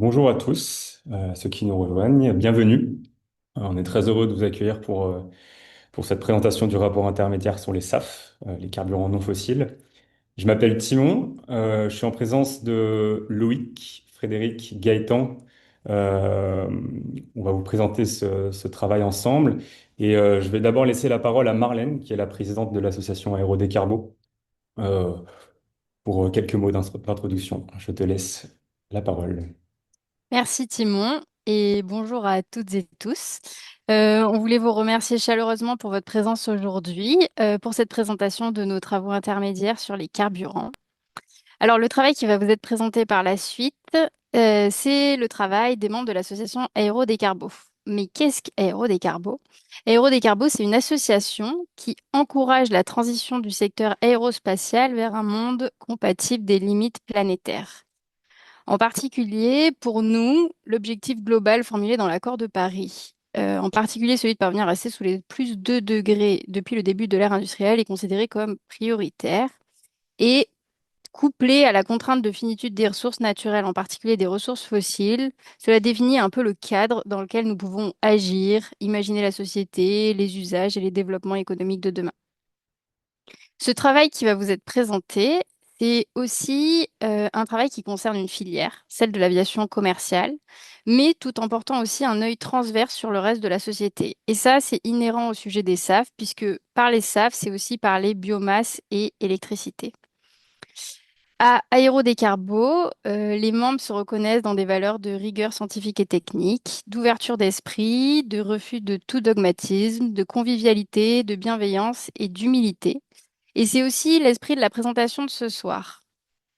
Bonjour à tous, ceux qui nous rejoignent, bienvenue. On est très heureux de vous accueillir pour cette présentation du rapport intermédiaire sur les SAF, les carburants non fossiles. Je m'appelle Timon, je suis en présence de Loïc, Frédéric, Gaëtan. Euh, on va vous présenter ce travail ensemble et je vais d'abord laisser la parole à Marlène, qui est la présidente de l'association Aérodécarbo, euh, pour quelques mots d'introduction. Je te laisse la parole. Merci Timon et bonjour à toutes et tous. On voulait vous remercier chaleureusement pour votre présence aujourd'hui pour cette présentation de nos travaux intermédiaires sur les carburants. Alors le travail qui va vous être présenté par la suite, c'est le travail des membres de l'association Aérodécarbo. Mais qu'est-ce qu'Aérodécarbo? Aérodécarbo, c'est une association qui encourage la transition du secteur aérospatial vers un monde compatible des limites planétaires. En particulier, pour nous, l'objectif global formulé dans l'accord de Paris, en particulier celui de parvenir à rester sous les plus 2 degrés depuis le début de l'ère industrielle, est considéré comme prioritaire et couplé à la contrainte de finitude des ressources naturelles, en particulier des ressources fossiles. Cela définit un peu le cadre dans lequel nous pouvons agir, imaginer la société, les usages et les développements économiques de demain. Ce travail qui va vous être présenté, c'est aussi un travail qui concerne une filière, celle de l'aviation commerciale, mais tout en portant aussi un œil transverse sur le reste de la société. Et ça, c'est inhérent au sujet des SAF, puisque parler SAF, c'est aussi parler biomasse et électricité. À Aérodécarbo, les membres se reconnaissent dans des valeurs de rigueur scientifique et technique, d'ouverture d'esprit, de refus de tout dogmatisme, de convivialité, de bienveillance et d'humilité. Et c'est aussi l'esprit de la présentation de ce soir.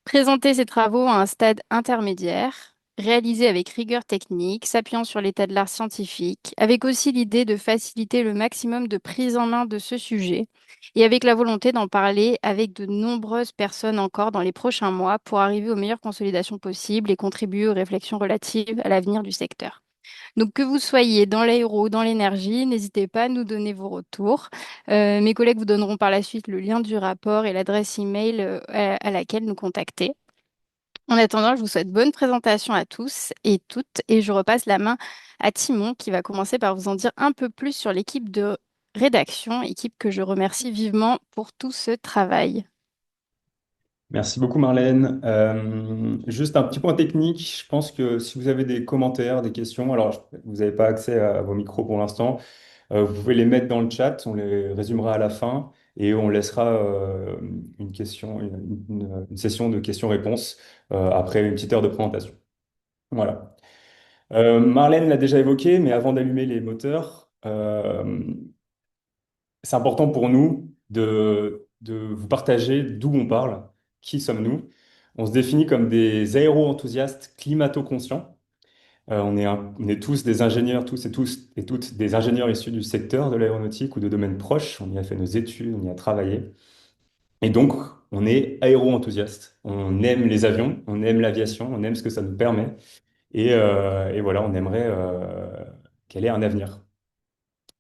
Présenter ses travaux à un stade intermédiaire, réalisé avec rigueur technique, s'appuyant sur l'état de l'art scientifique, avec aussi l'idée de faciliter le maximum de prise en main de ce sujet, et avec la volonté d'en parler avec de nombreuses personnes encore dans les prochains mois pour arriver aux meilleures consolidations possibles et contribuer aux réflexions relatives à l'avenir du secteur. Donc, que vous soyez dans l'aéro ou dans l'énergie, n'hésitez pas à nous donner vos retours. Mes collègues vous donneront par la suite le lien du rapport et l'adresse email à laquelle nous contacter. En attendant, je vous souhaite bonne présentation à tous et toutes et je repasse la main à Timon qui va commencer par vous en dire un peu plus sur l'équipe de rédaction, équipe que je remercie vivement pour tout ce travail. Merci beaucoup Marlène. Juste un petit point technique, je pense que si vous avez des commentaires, des questions, alors vous n'avez pas accès à vos micros pour l'instant, vous pouvez les mettre dans le chat, on les résumera à la fin et on laissera une question, une session de questions-réponses après une petite heure de présentation. Voilà. Marlène l'a déjà évoqué, mais avant d'allumer les moteurs, c'est important pour nous de vous partager d'où on parle, qui sommes-nous. On se définit comme des aéro-enthousiastes climato-conscients. On est tous des ingénieurs, tous et toutes des ingénieurs issus du secteur de l'aéronautique ou de domaines proches. On y a fait nos études, on y a travaillé. Et donc, on est aéro-enthousiastes. On aime les avions, on aime l'aviation, on aime ce que ça nous permet. Et voilà, on aimerait qu'elle ait un avenir.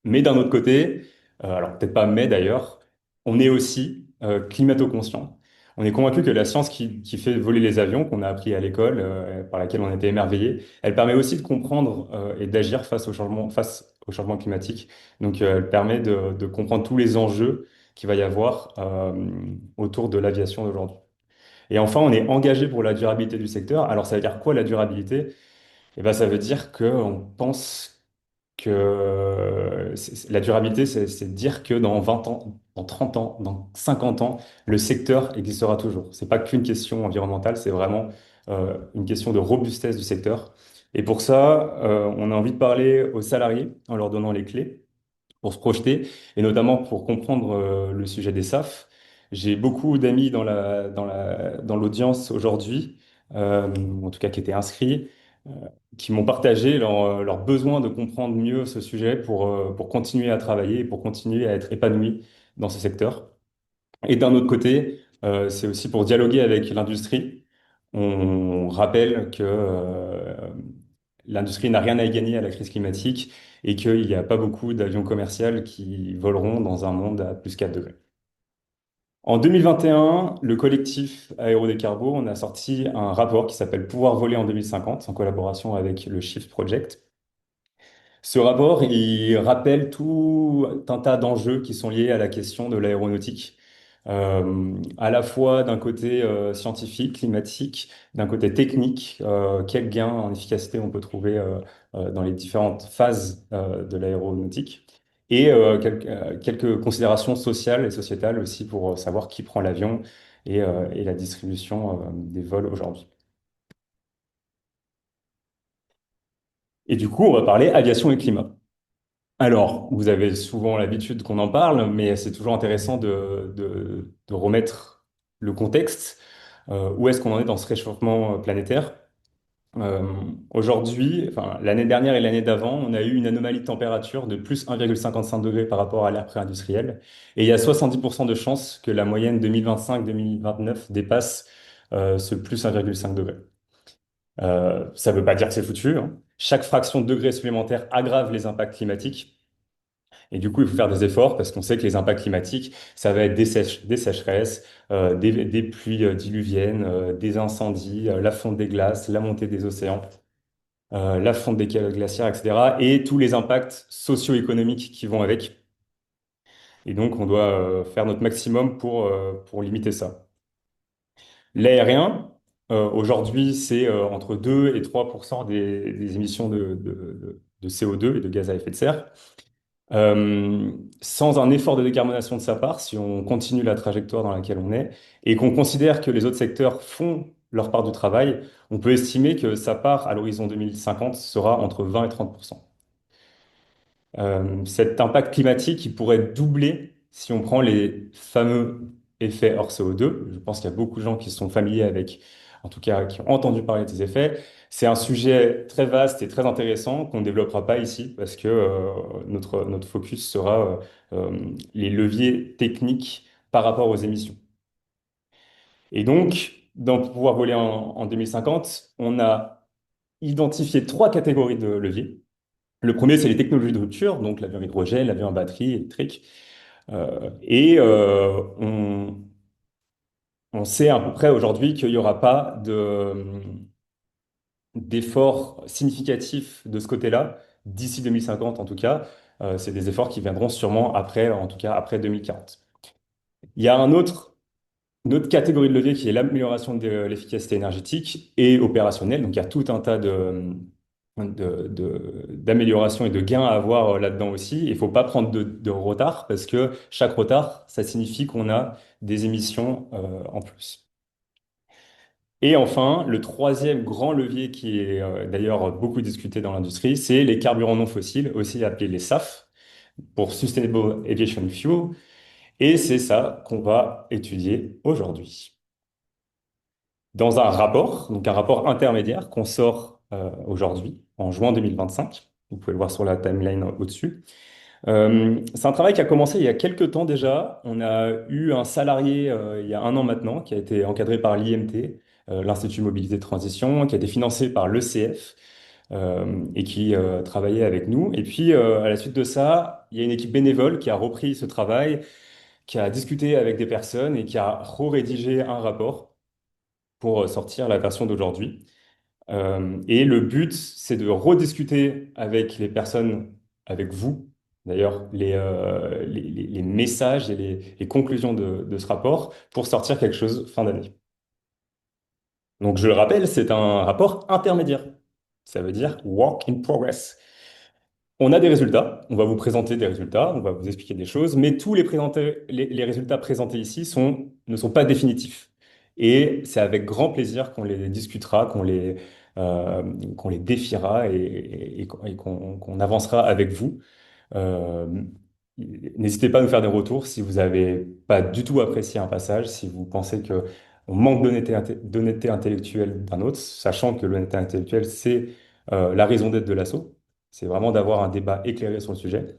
Mais d'un autre côté, alors peut-être pas mais d'ailleurs, on est aussi climato-conscient. On est convaincu que la science qui fait voler les avions, qu'on a appris à l'école, par laquelle on a été émerveillé, elle permet aussi de comprendre et d'agir face au changement climatique. Donc elle permet de comprendre tous les enjeux qu'il va y avoir autour de l'aviation d'aujourd'hui. Et enfin, on est engagé pour la durabilité du secteur. Alors ça veut dire quoi la durabilité? Eh ben, ça veut dire qu'on pense que la durabilité, c'est dire que dans 20 ans, dans 30 ans, dans 50 ans, le secteur existera toujours. C'est pas qu'une question environnementale, c'est vraiment une question de robustesse du secteur. Et pour ça, on a envie de parler aux salariés en leur donnant les clés pour se projeter, et notamment pour comprendre le sujet des SAF. J'ai beaucoup d'amis dans l'audience aujourd'hui, en tout cas qui étaient inscrits, euh, qui m'ont partagé leur besoin de comprendre mieux ce sujet pour continuer à travailler et pour continuer à être épanoui dans ce secteur. Et d'un autre côté, c'est aussi pour dialoguer avec l'industrie. On rappelle que l'industrie n'a rien à y gagner à la crise climatique et qu'il n'y a pas beaucoup d'avions commerciaux qui voleront dans un monde à plus 4 degrés. En 2021, le collectif Aérodécarbo, on a sorti un rapport qui s'appelle Pouvoir voler en 2050, en collaboration avec le Shift Project. Ce rapport, il rappelle tout un tas d'enjeux qui sont liés à la question de l'aéronautique, à la fois d'un côté scientifique, climatique, d'un côté technique, quel gain en efficacité on peut trouver dans les différentes phases de l'aéronautique, et quelques considérations sociales et sociétales aussi pour savoir qui prend l'avion et la distribution des vols aujourd'hui. Et du coup, on va parler aviation et climat. Alors, vous avez souvent l'habitude qu'on en parle, mais c'est toujours intéressant de remettre le contexte. Où est-ce qu'on en est dans ce réchauffement planétaire? Euh, Aujourd'hui, enfin, l'année dernière et l'année d'avant, on a eu une anomalie de température de plus 1,55 degrés par rapport à l'ère pré-industrielle. Et il y a 70% de chances que la moyenne 2025-2029 dépasse ce plus 1,5 degré. Ça ne veut pas dire que c'est foutu, hein. Chaque fraction de degré supplémentaire aggrave les impacts climatiques. Et du coup, il faut faire des efforts parce qu'on sait que les impacts climatiques, ça va être des sécheresses, des pluies diluviennes, des incendies, la fonte des glaces, la montée des océans, la fonte des glacières, etc. Et tous les impacts socio-économiques qui vont avec. Et donc, on doit faire notre maximum pour limiter ça. L'aérien, aujourd'hui, c'est entre 2 et 3% des émissions de CO2 et de gaz à effet de serre. Sans un effort de décarbonation de sa part, si on continue la trajectoire dans laquelle on est, et qu'on considère que les autres secteurs font leur part du travail, on peut estimer que sa part à l'horizon 2050 sera entre 20 et 30%. Cet impact climatique, il pourrait doubler si on prend les fameux effets hors CO2. Je pense qu'il y a beaucoup de gens qui sont familiers avec, en tout cas, qui ont entendu parler de ces effets. C'est un sujet très vaste et très intéressant qu'on ne développera pas ici parce que notre focus sera les leviers techniques par rapport aux émissions. Et donc, dans Pouvoir voler en 2050, on a identifié trois catégories de leviers. Le premier, c'est les technologies de rupture, donc l'avion hydrogène, l'avion à batterie électrique. On sait à peu près aujourd'hui qu'il n'y aura pas d'efforts significatifs de ce côté-là, d'ici 2050 en tout cas. C'est des efforts qui viendront sûrement après, en tout cas après 2040. Il y a une autre catégorie de levier qui est l'amélioration de l'efficacité énergétique et opérationnelle. Donc il y a tout un tas d'améliorations et de gains à avoir là-dedans aussi. Il ne faut pas prendre de retard parce que chaque retard, ça signifie qu'on a des émissions en plus. Et enfin, le troisième grand levier qui est d'ailleurs beaucoup discuté dans l'industrie, c'est les carburants non fossiles, aussi appelés les SAF, pour Sustainable Aviation Fuel. Et c'est ça qu'on va étudier aujourd'hui. Dans un rapport, donc un rapport intermédiaire qu'on sort aujourd'hui, en juin 2025. Vous pouvez le voir sur la timeline au-dessus. C'est un travail qui a commencé il y a quelques temps déjà. On a eu un salarié il y a un an maintenant qui a été encadré par l'IMT, l'Institut Mobilité de Transition, qui a été financé par l'ECF et qui travaillait avec nous. Et puis à la suite de ça, il y a une équipe bénévole qui a repris ce travail, qui a discuté avec des personnes et qui a rédigé un rapport pour sortir la version d'aujourd'hui. Et le but, c'est de rediscuter avec les personnes, avec vous, d'ailleurs, les messages et les conclusions de ce rapport pour sortir quelque chose fin d'année. Donc, je le rappelle, c'est un rapport intermédiaire. Ça veut dire work in progress. On a des résultats, on va vous présenter des résultats, on va vous expliquer des choses, mais tous les résultats présentés ici ne sont pas définitifs. Et c'est avec grand plaisir qu'on les discutera, euh, qu'on les défiera et qu'on avancera avec vous. Euh, N'hésitez pas à nous faire des retours si vous n'avez pas du tout apprécié un passage, si vous pensez que on manque d'honnêteté intellectuelle d'un autre, sachant que l'honnêteté intellectuelle, c'est la raison d'être de l'assaut. C'est vraiment d'avoir un débat éclairé sur le sujet.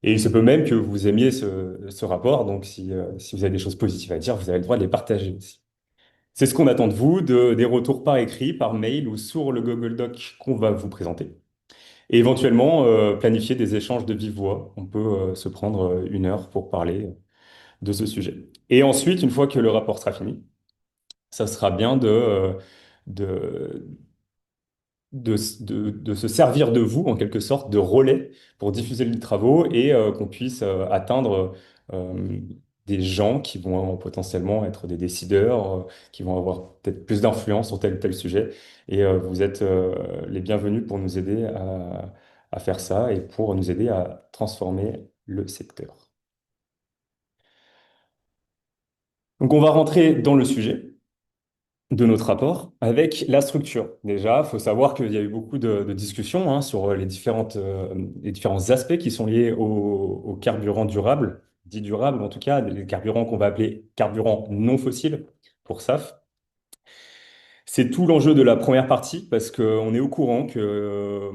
Et il se peut même que vous aimiez ce rapport, donc si vous avez des choses positives à dire, vous avez le droit de les partager aussi. C'est ce qu'on attend de vous, des retours par écrit, par mail ou sur le Google Doc qu'on va vous présenter. Et éventuellement, planifier des échanges de vive voix. On peut se prendre une heure pour parler de ce sujet. Et ensuite, une fois que le rapport sera fini, ça sera bien de, de se servir de vous, en quelque sorte, de relais pour diffuser les travaux et qu'on puisse atteindre euh, des gens qui vont potentiellement être des décideurs, qui vont avoir peut-être plus d'influence sur tel ou tel sujet. Et vous êtes les bienvenus pour nous aider à faire ça et pour nous aider à transformer le secteur. Donc on va rentrer dans le sujet de notre rapport avec la structure. Déjà, il faut savoir qu'il y a eu beaucoup de discussions hein, sur les différents aspects qui sont liés au carburant durable, dit durable en tout cas, les carburants qu'on va appeler carburants non fossiles pour SAF. C'est tout l'enjeu de la première partie parce qu'on est au courant que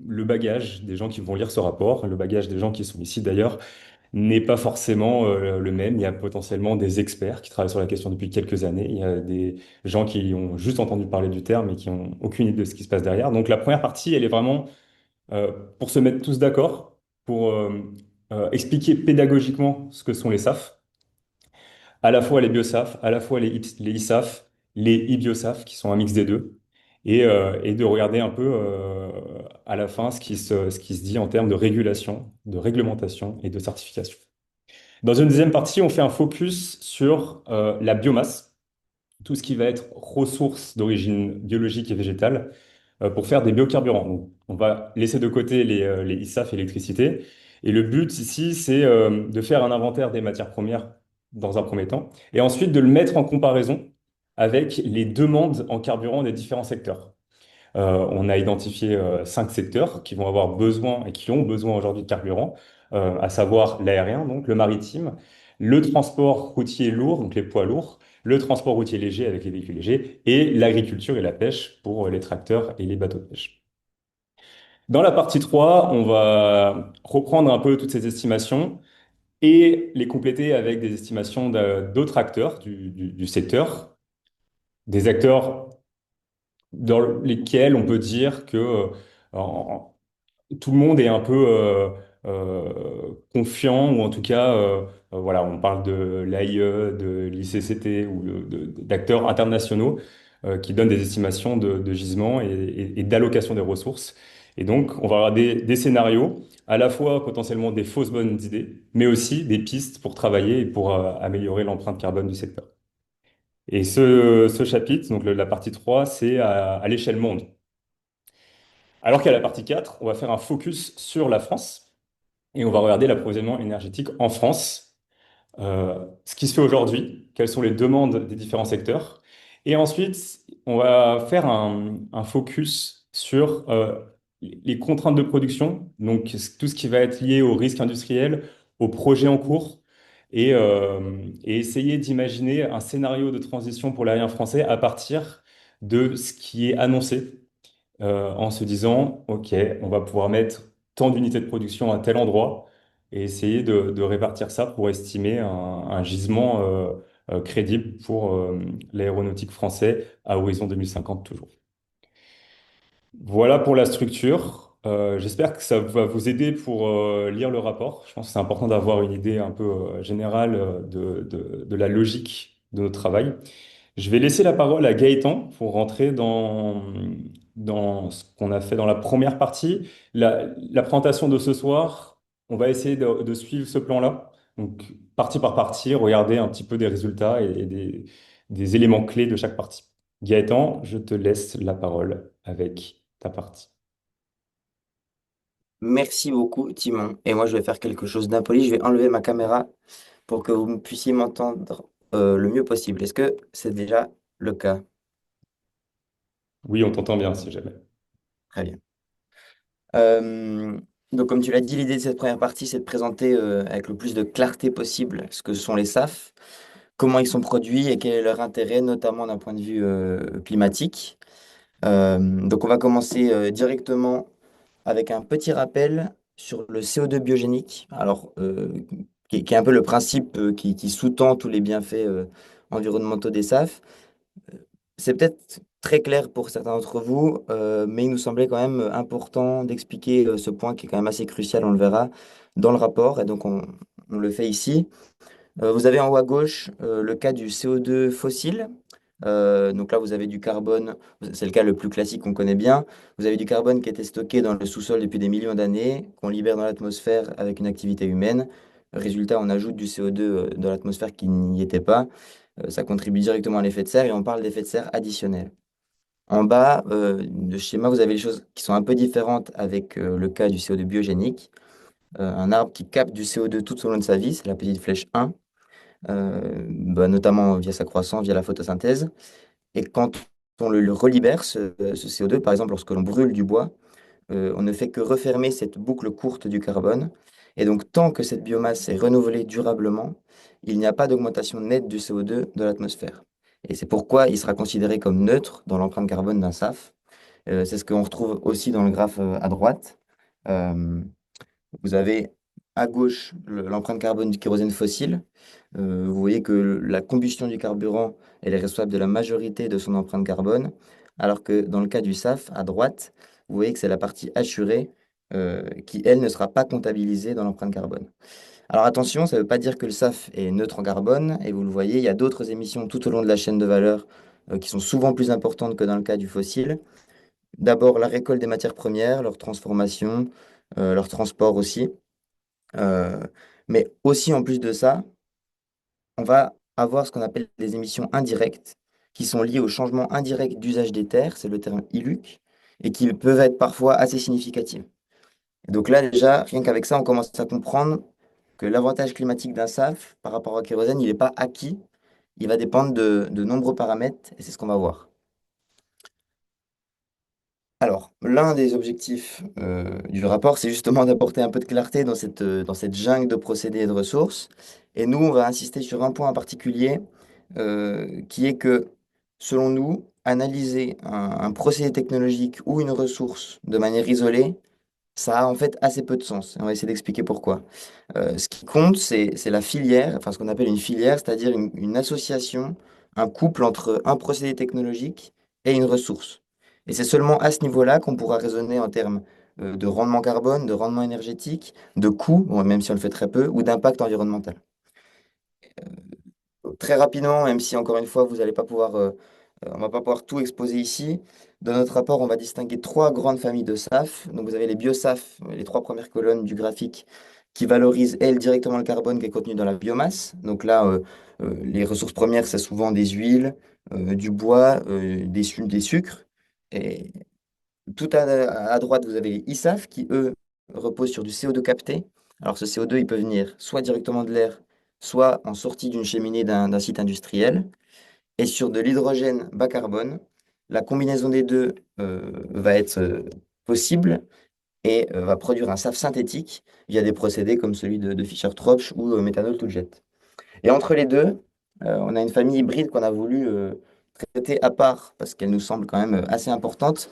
le bagage des gens qui vont lire ce rapport, le bagage des gens qui sont ici d'ailleurs, n'est pas forcément le même. Il y a potentiellement des experts qui travaillent sur la question depuis quelques années. Il y a des gens qui ont juste entendu parler du terme et qui n'ont aucune idée de ce qui se passe derrière. Donc la première partie, elle est vraiment pour se mettre tous d'accord, pour expliquer pédagogiquement ce que sont les SAF, à la fois les biosaf, à la fois les ISAF, les e-biosaf, qui sont un mix des deux. Et de regarder un peu à la fin ce qui se dit en termes de régulation, de réglementation et de certification. Dans une deuxième partie, on fait un focus sur la biomasse, tout ce qui va être ressources d'origine biologique et végétale, pour faire des biocarburants. Donc, on va laisser de côté les ISAF électricité. Et le but ici, c'est de faire un inventaire des matières premières dans un premier temps, et ensuite de le mettre en comparaison avec les demandes en carburant des différents secteurs. On a identifié 5 secteurs qui vont avoir besoin et qui ont besoin aujourd'hui de carburant, à savoir l'aérien, donc le maritime, le transport routier lourd, donc les poids lourds, le transport routier léger avec les véhicules légers, et l'agriculture et la pêche pour les tracteurs et les bateaux de pêche. Dans la partie 3, on va reprendre un peu toutes ces estimations et les compléter avec des estimations d'autres acteurs du secteur, des acteurs dans lesquels on peut dire que tout le monde est un peu confiant, ou en tout cas, voilà, on parle de l'AIE, de l'ICCT ou d'acteurs internationaux qui donnent des estimations de gisements et d'allocation des ressources. Et donc, on va avoir des scénarios, à la fois potentiellement des fausses bonnes idées, mais aussi des pistes pour travailler et pour améliorer l'empreinte carbone du secteur. Et ce chapitre, donc la partie 3, c'est à l'échelle monde. Alors qu'à la partie 4, on va faire un focus sur la France et on va regarder l'approvisionnement énergétique en France, ce qui se fait aujourd'hui, quelles sont les demandes des différents secteurs. Et ensuite, on va faire un focus sur les contraintes de production, donc tout ce qui va être lié aux risques industriels, aux projets en cours, et essayer d'imaginer un scénario de transition pour l'aérien français à partir de ce qui est annoncé en se disant, OK, on va pouvoir mettre tant d'unités de production à tel endroit et essayer de répartir ça pour estimer un gisement crédible pour l'aéronautique français à horizon 2050 toujours. Voilà pour la structure. J'espère que ça va vous aider pour lire le rapport. Je pense que c'est important d'avoir une idée un peu générale de la logique de notre travail. Je vais laisser la parole à Gaëtan pour rentrer dans ce qu'on a fait dans la première partie. La présentation de ce soir, on va essayer de suivre ce plan-là. Donc, partie par partie, regarder un petit peu des résultats et des éléments clés de chaque partie. Gaëtan, je te laisse la parole avec ta partie. Merci beaucoup, Timon. Et moi, je vais faire quelque chose d'impoli. Je vais enlever ma caméra pour que vous puissiez m'entendre le mieux possible. Est-ce que c'est déjà le cas? Oui, on t'entend bien si jamais. Très bien. Euh, donc, comme tu l'as dit, l'idée de cette première partie, c'est de présenter avec le plus de clarté possible ce que sont les SAF, comment ils sont produits et quel est leur intérêt, notamment d'un point de vue climatique. Donc, on va commencer directement avec un petit rappel sur le CO2 biogénique, alors qui est un peu le principe qui sous-tend tous les bienfaits environnementaux des SAF. C'est peut-être très clair pour certains d'entre vous, mais il nous semblait quand même important d'expliquer ce point qui est quand même assez crucial, on le verra dans le rapport, et donc on le fait ici. Vous avez en haut à gauche le cas du CO2 fossile. Donc là, vous avez du carbone, c'est le cas le plus classique qu'on connaît bien. Vous avez du carbone qui était stocké dans le sous-sol depuis des millions d'années, qu'on libère dans l'atmosphère avec une activité humaine. Résultat, on ajoute du CO2 dans l'atmosphère qui n'y était pas. Ça contribue directement à l'effet de serre et on parle d'effet de serre additionnel. En bas de schéma, vous avez les choses qui sont un peu différentes avec le cas du CO2 biogénique. Un arbre qui capte du CO2 tout au long de sa vie, c'est la petite flèche 1, notamment via sa croissance, via la photosynthèse. Et quand on le relibère, ce CO2, par exemple lorsque l'on brûle du bois, on ne fait que refermer cette boucle courte du carbone. Et donc, tant que cette biomasse est renouvelée durablement, il n'y a pas d'augmentation nette du CO2 de l'atmosphère. Et c'est pourquoi il sera considéré comme neutre dans l'empreinte carbone d'un SAF. C'est ce qu'on retrouve aussi dans le graphe à droite. Euh, Vous avez à gauche l'empreinte carbone du kérosène fossile. Vous voyez que la combustion du carburant, elle est responsable de la majorité de son empreinte carbone, alors que dans le cas du SAF, à droite, vous voyez que c'est la partie assurée qui, elle, ne sera pas comptabilisée dans l'empreinte carbone. Alors attention, ça ne veut pas dire que le SAF est neutre en carbone, et vous le voyez, il y a d'autres émissions tout au long de la chaîne de valeur qui sont souvent plus importantes que dans le cas du fossile. D'abord, la récolte des matières premières, leur transformation, leur transport aussi. Euh, mais aussi, en plus de ça, on va avoir ce qu'on appelle des émissions indirectes, qui sont liées au changement indirect d'usage des terres, c'est le terme ILUC, et qui peuvent être parfois assez significatives. Et donc là, déjà, rien qu'avec ça, on commence à comprendre que l'avantage climatique d'un SAF par rapport au kérosène, il n'est pas acquis, il va dépendre de nombreux paramètres, et c'est ce qu'on va voir. Alors, l'un des objectifs du rapport, c'est justement d'apporter un peu de clarté dans cette jungle de procédés et de ressources. Et nous, on va insister sur un point en particulier, qui est que, selon nous, analyser un procédé technologique ou une ressource de manière isolée, ça a en fait assez peu de sens. Et on va essayer d'expliquer pourquoi. Ce qui compte, c'est la filière, enfin ce qu'on appelle une filière, c'est-à-dire une association, un couple entre un procédé technologique et une ressource. Et c'est seulement à ce niveau-là qu'on pourra raisonner en termes de rendement carbone, de rendement énergétique, de coût, bon, même si on le fait très peu, ou d'impact environnemental. Très rapidement, même si encore une fois, vous n'allez pas pouvoir, on va pas pouvoir tout exposer ici. Dans notre rapport, on va distinguer trois grandes familles de SAF. Donc, vous avez les biosaf, les trois premières colonnes du graphique, qui valorisent, elles, directement le carbone qui est contenu dans la biomasse. Donc là, les ressources premières, c'est souvent des huiles, du bois, des sucres. Et tout à droite, vous avez les ISAF qui, eux, reposent sur du CO2 capté. Alors, ce CO2, il peut venir soit directement de l'air, soit en sortie d'une cheminée d'un site industriel. Et sur de l'hydrogène bas carbone, la combinaison des deux va être possible et va produire un SAF synthétique via des procédés comme celui de Fischer-Tropsch ou méthanol to jet. Et entre les deux, on a une famille hybride qu'on a voulu traiter à part parce qu'elle nous semble quand même assez importante.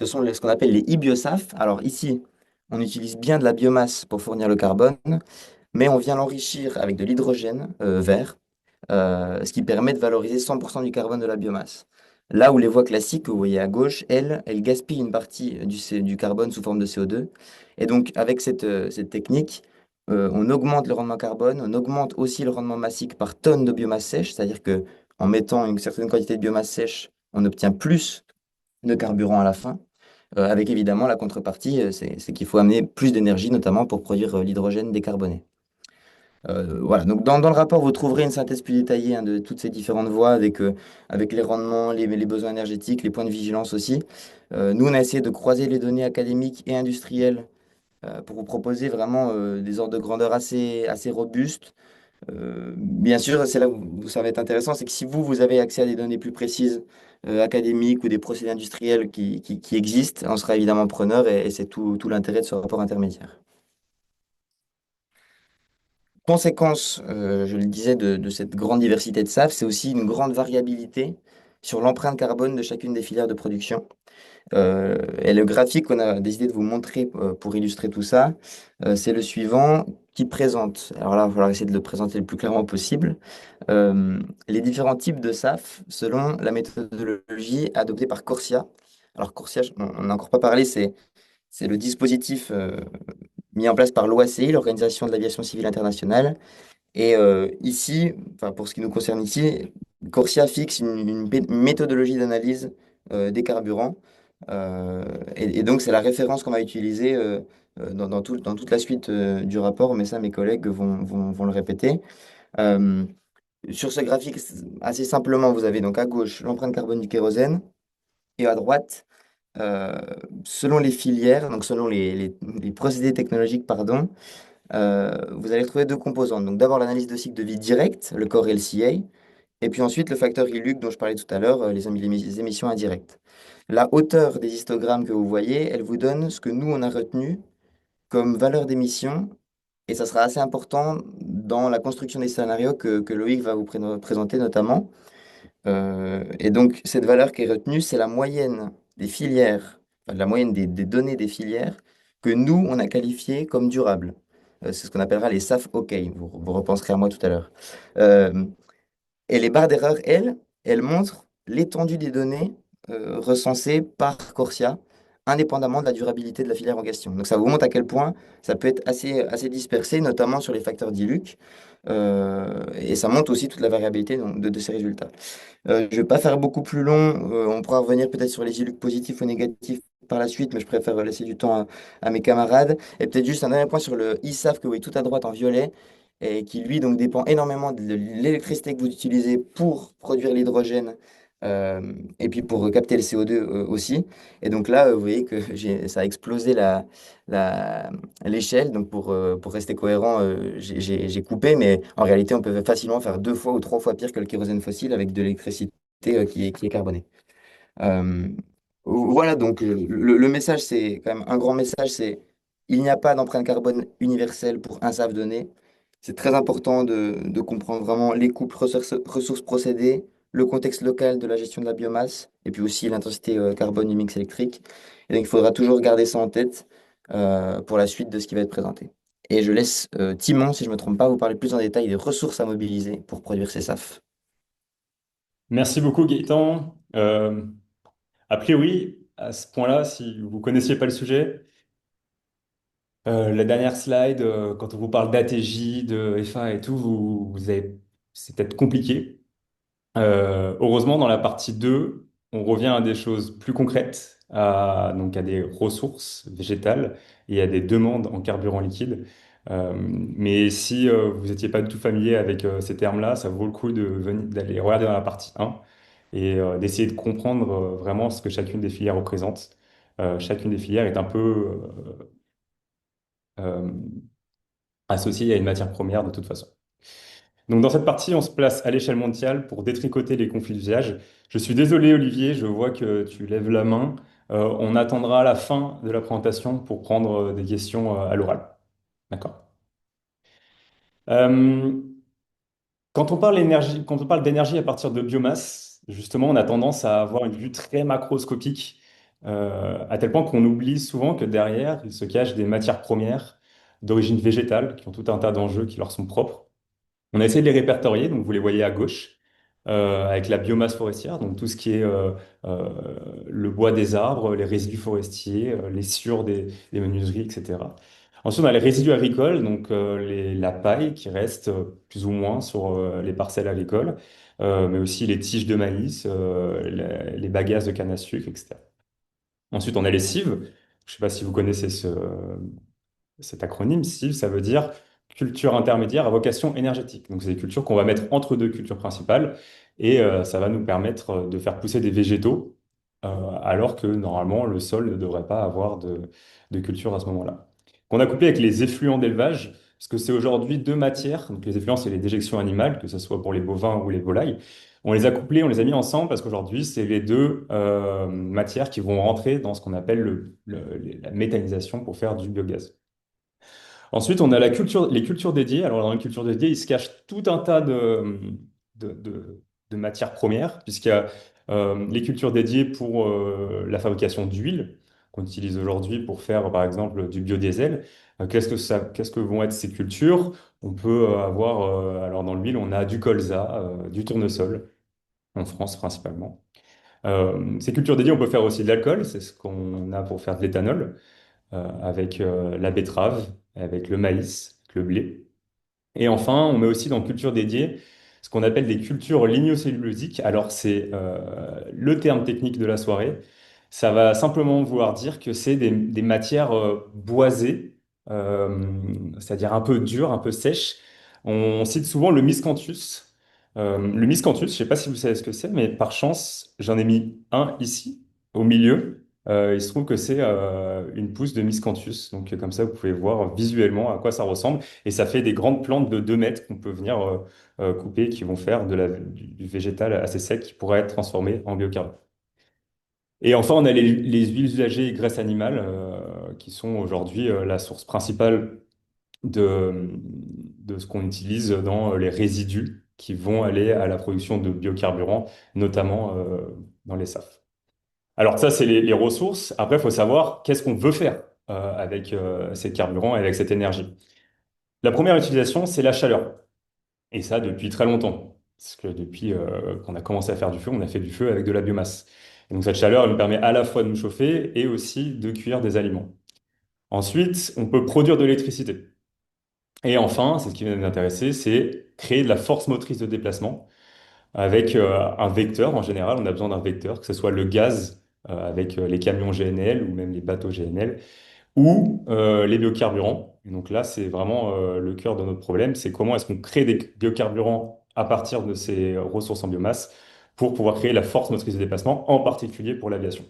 Ce sont ce qu'on appelle les e-biosaf. Alors ici, on utilise bien de la biomasse pour fournir le carbone, mais on vient l'enrichir avec de l'hydrogène vert, ce qui permet de valoriser 100% du carbone de la biomasse. Là où les voies classiques, que vous voyez à gauche, elles gaspillent une partie du carbone sous forme de CO2. Et donc, avec cette technique, on augmente le rendement carbone, on augmente aussi le rendement massique par tonne de biomasse sèche, c'est-à-dire que en mettant une certaine quantité de biomasse sèche, on obtient plus de carburant à la fin. Avec évidemment la contrepartie, c'est qu'il faut amener plus d'énergie, notamment pour produire l'hydrogène décarboné. Voilà, donc dans le rapport, vous trouverez une synthèse plus détaillée hein, de toutes ces différentes voies avec les rendements, les besoins énergétiques, les points de vigilance aussi. Nous, on a essayé de croiser les données académiques et industrielles pour vous proposer vraiment des ordres de grandeur assez robustes. Bien sûr, c'est là où ça va être intéressant, c'est que si vous avez accès à des données plus précises, académiques ou des procédés industriels qui existent, on sera évidemment preneur et c'est tout l'intérêt de ce rapport intermédiaire. Conséquence, je le disais, de cette grande diversité de SAF, c'est aussi une grande variabilité sur l'empreinte carbone de chacune des filières de production. Et le graphique qu'on a décidé de vous montrer pour illustrer tout ça, c'est le suivant qui présente, alors là, il va falloir essayer de le présenter le plus clairement possible, euh, les différents types de SAF selon la méthodologie adoptée par Corsia. Alors Corsia, on n'a encore pas parlé, c'est le dispositif mis en place par l'OACI, l'Organisation de l'aviation civile internationale, Et ici, enfin, pour ce qui nous concerne ici, Corsia fixe une méthodologie d'analyse des carburants. Et donc, c'est la référence qu'on va utiliser dans toute la suite du rapport, mais ça, mes collègues vont le répéter. Euh, sur ce graphique, assez simplement, vous avez donc à gauche l'empreinte carbone du kérosène et à droite, euh, selon les filières, donc selon les procédés technologiques, pardon, vous allez retrouver deux composantes. Donc d'abord l'analyse de cycle de vie direct, le core LCA, et puis ensuite le facteur ILUC dont je parlais tout à l'heure, les émissions indirectes. La hauteur des histogrammes que vous voyez, elle vous donne ce que nous, on a retenu comme valeur d'émission, et ça sera assez important dans la construction des scénarios que Loïc va vous présenter notamment. Et donc, cette valeur qui est retenue, c'est la moyenne des filières, enfin, la moyenne des données des filières que nous, on a qualifiées comme durables. C'est ce qu'on appellera les SAF OK. Vous repenserez à moi tout à l'heure. Euh, et les barres d'erreur, elles montrent l'étendue des données recensées par Corsia, indépendamment de la durabilité de la filière en question. Donc, ça vous montre à quel point ça peut être assez dispersé, notamment sur les facteurs d'ILUC. Et ça montre aussi toute la variabilité donc, de ces résultats. Je ne vais pas faire beaucoup plus long. On pourra revenir peut-être sur les ILUC positifs ou négatifs par la suite, mais je préfère laisser du temps à mes camarades. Et peut-être juste un dernier point sur le ISAF que vous voyez tout à droite en violet, et qui lui donc dépend énormément de l'électricité que vous utilisez pour produire l'hydrogène et puis pour capter le CO2 aussi. Et donc là, vous voyez que ça a explosé la, l'échelle. Donc pour rester cohérent, j'ai coupé, mais en réalité, on peut facilement faire deux fois ou trois fois pire que le kérosène fossile avec de l'électricité qui est carbonée. Euh, voilà, donc le message, c'est quand même un grand message, c'est il n'y a pas d'empreinte carbone universelle pour un SAF donné. C'est très important de comprendre vraiment les coupes ressources procédés, le contexte local de la gestion de la biomasse, et puis aussi l'intensité carbone du mix électrique. Et donc il faudra toujours garder ça en tête pour la suite de ce qui va être présenté. Et je laisse Timon, si je ne me trompe pas, vous parler plus en détail des ressources à mobiliser pour produire ces SAF. Merci beaucoup, Gaëtan. A priori, à ce point-là, si vous connaissiez pas le sujet, la dernière slide, quand on vous parle d'ATJ, de FA et tout, c'est peut-être compliqué. Heureusement, dans la partie 2, on revient à des choses plus concrètes, donc à des ressources végétales et à des demandes en carburant liquide. Mais si vous n'étiez pas du tout familier avec ces termes-là, ça vaut le coup d'aller regarder dans la partie 1 et d'essayer de comprendre vraiment ce que chacune des filières représente. Chacune des filières est un peu euh, associée à une matière première de toute façon. Donc dans cette partie, on se place à l'échelle mondiale pour détricoter les conflits d'usage. Je suis désolé Olivier, je vois que tu lèves la main. On attendra la fin de la présentation pour prendre des questions à l'oral. D'accord. Euh, quand on parle d'énergie à partir de biomasse, justement, on a tendance à avoir une vue très macroscopique, à tel point qu'on oublie souvent que derrière, il se cache des matières premières d'origine végétale qui ont tout un tas d'enjeux qui leur sont propres. On a essayé de les répertorier, donc vous les voyez à gauche, avec la biomasse forestière, donc tout ce qui est euh, le bois des arbres, les résidus forestiers, les sciures des menuiseries, etc. Ensuite, on a les résidus agricoles, donc la paille qui reste plus ou moins sur les parcelles agricoles, mais aussi les tiges de maïs, les bagasses de canne à sucre, etc. Ensuite, on a les cives. Je ne sais pas si vous connaissez cet acronyme, CIV, ça veut dire culture intermédiaire à vocation énergétique. Donc, c'est des cultures qu'on va mettre entre deux cultures principales et ça va nous permettre de faire pousser des végétaux alors que normalement le sol ne devrait pas avoir de culture à ce moment-là. Qu'on a couplé avec les effluents d'élevage, parce que c'est aujourd'hui deux matières, donc les effluents, c'est les déjections animales, que ce soit pour les bovins ou les volailles. On les a couplés, on les a mis ensemble parce qu'aujourd'hui, c'est les deux matières qui vont rentrer dans ce qu'on appelle la méthanisation pour faire du biogaz. Ensuite, on a les cultures dédiées. Alors, dans les cultures dédiées, il se cache tout un tas de, de- de matières premières, puisqu'il y a les cultures dédiées pour la fabrication d'huile, qu'on utilise aujourd'hui pour faire, par exemple, du biodiesel. Qu'est-ce que vont être ces cultures? On peut avoir, alors dans l'huile, on a du colza, du tournesol, en France principalement. Ces cultures dédiées, on peut faire aussi de l'alcool, c'est ce qu'on a pour faire de l'éthanol avec la betterave, avec le maïs, avec le blé. Et enfin, on met aussi dans culture dédiée ce qu'on appelle des cultures lignocellulosiques. Alors, c'est le terme technique de la soirée. Ça va simplement vouloir dire que c'est des matières boisées, euh, c'est-à-dire un peu dures, un peu sèches. On cite souvent le miscanthus. Le miscanthus, je ne sais pas si vous savez ce que c'est, mais par chance, j'en ai mis un ici, au milieu. Il se trouve que c'est une pousse de miscanthus. Donc, comme ça, vous pouvez voir visuellement à quoi ça ressemble. Et ça fait des grandes plantes de 2 mètres qu'on peut venir couper, qui vont faire du végétal assez sec qui pourra être transformé en biocarburant. Et enfin, on a les huiles usagées et graisses animales, qui sont aujourd'hui la source principale de ce qu'on utilise dans les résidus qui vont aller à la production de biocarburants, notamment dans les SAF. Alors ça, c'est les ressources. Après, il faut savoir qu'est-ce qu'on veut faire avec ces carburants et avec cette énergie. La première utilisation, c'est la chaleur. Et ça, depuis très longtemps. Parce que depuis qu'on a commencé à faire du feu, on a fait du feu avec de la biomasse. Et donc cette chaleur, elle nous permet à la fois de nous chauffer et aussi de cuire des aliments. Ensuite, on peut produire de l'électricité. Et enfin, c'est ce qui va nous intéresser, c'est créer de la force motrice de déplacement avec un vecteur. En général, on a besoin d'un vecteur, que ce soit le gaz avec les camions GNL ou même les bateaux GNL, ou les biocarburants. Et donc là, c'est vraiment le cœur de notre problème, c'est comment est-ce qu'on crée des biocarburants à partir de ces ressources en biomasse pour pouvoir créer la force motrice de déplacement, en particulier pour l'aviation.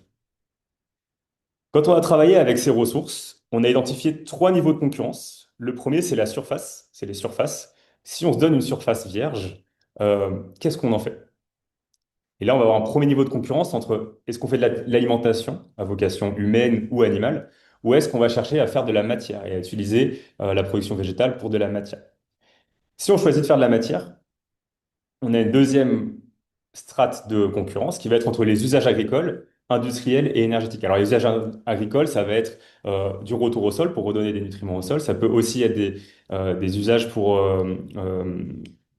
Quand on a travaillé avec ces ressources, on a identifié 3 niveaux de concurrence. Le premier, c'est la surface, c'est les surfaces. Si on se donne une surface vierge, qu'est-ce qu'on en fait? Et là, on va avoir un premier niveau de concurrence entre est-ce qu'on fait de l'alimentation à vocation humaine ou animale, ou est-ce qu'on va chercher à faire de la matière et à utiliser la production végétale pour de la matière. Si on choisit de faire de la matière, on a une deuxième strate de concurrence qui va être entre les usages agricoles, industriels et énergétiques. Alors, les usages agricoles, ça va être du retour au sol pour redonner des nutriments au sol. Ça peut aussi être des usages pour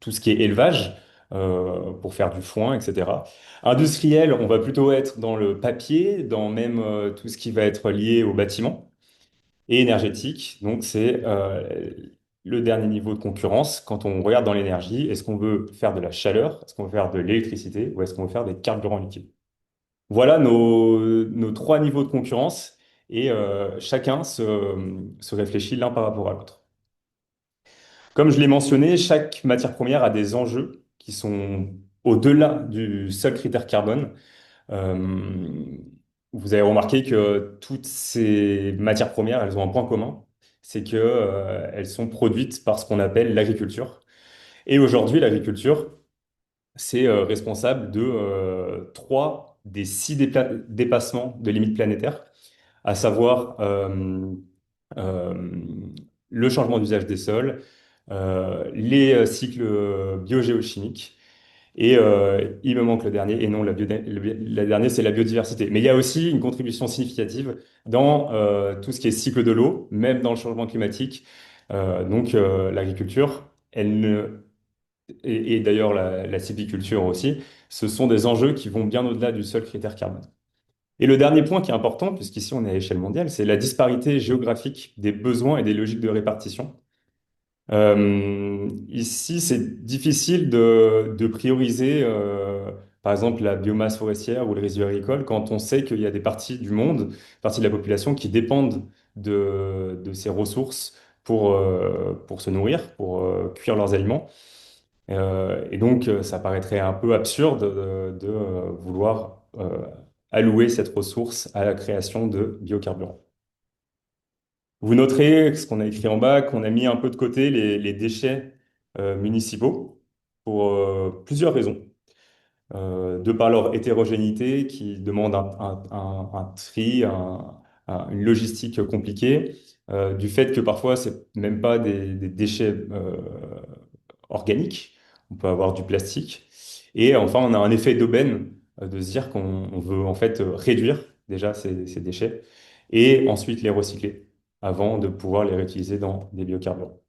tout ce qui est élevage, pour faire du foin, etc. Industriel, on va plutôt être dans le papier, dans même tout ce qui va être lié au bâtiment et énergétique. Donc, c'est le dernier niveau de concurrence. Quand on regarde dans l'énergie, est-ce qu'on veut faire de la chaleur, est-ce qu'on veut faire de l'électricité ou est-ce qu'on veut faire des carburants liquides? Voilà nos 3 niveaux de concurrence et chacun se réfléchit l'un par rapport à l'autre. Comme je l'ai mentionné, chaque matière première a des enjeux qui sont au-delà du seul critère carbone. Euh, Vous avez remarqué que toutes ces matières premières, elles ont un point commun, c'est que, elles sont produites par ce qu'on appelle l'agriculture. Et aujourd'hui, l'agriculture, c'est responsable de 3 des 6 dépassements de limites planétaires, à savoir euh, le changement d'usage des sols, les cycles biogéochimiques et il me manque le dernier, et non, le dernier, c'est la biodiversité. Mais il y a aussi une contribution significative dans tout ce qui est cycle de l'eau, même dans le changement climatique. L'agriculture, elle ne... et d'ailleurs la sylviculture aussi, ce sont des enjeux qui vont bien au-delà du seul critère carbone. Et le dernier point qui est important, puisqu'ici on est à échelle mondiale, c'est la disparité géographique des besoins et des logiques de répartition. Ici, c'est difficile de prioriser, par exemple, la biomasse forestière ou le résidu agricole quand on sait qu'il y a des parties du monde, parties de la population qui dépendent de ces ressources pour se nourrir, pour cuire leurs aliments. Et donc, ça paraîtrait un peu absurde de vouloir allouer cette ressource à la création de biocarburants. Vous noterez ce qu'on a écrit en bas, qu'on a mis un peu de côté les déchets municipaux pour plusieurs raisons. De par leur hétérogénéité qui demande un tri, une logistique compliquée, du fait que parfois c'est même pas des déchets organiques, on peut avoir du plastique. Et enfin, on a un effet d'aubaine de se dire qu'on veut en fait réduire déjà ces déchets et ensuite les recycler avant de pouvoir les réutiliser dans des biocarburants.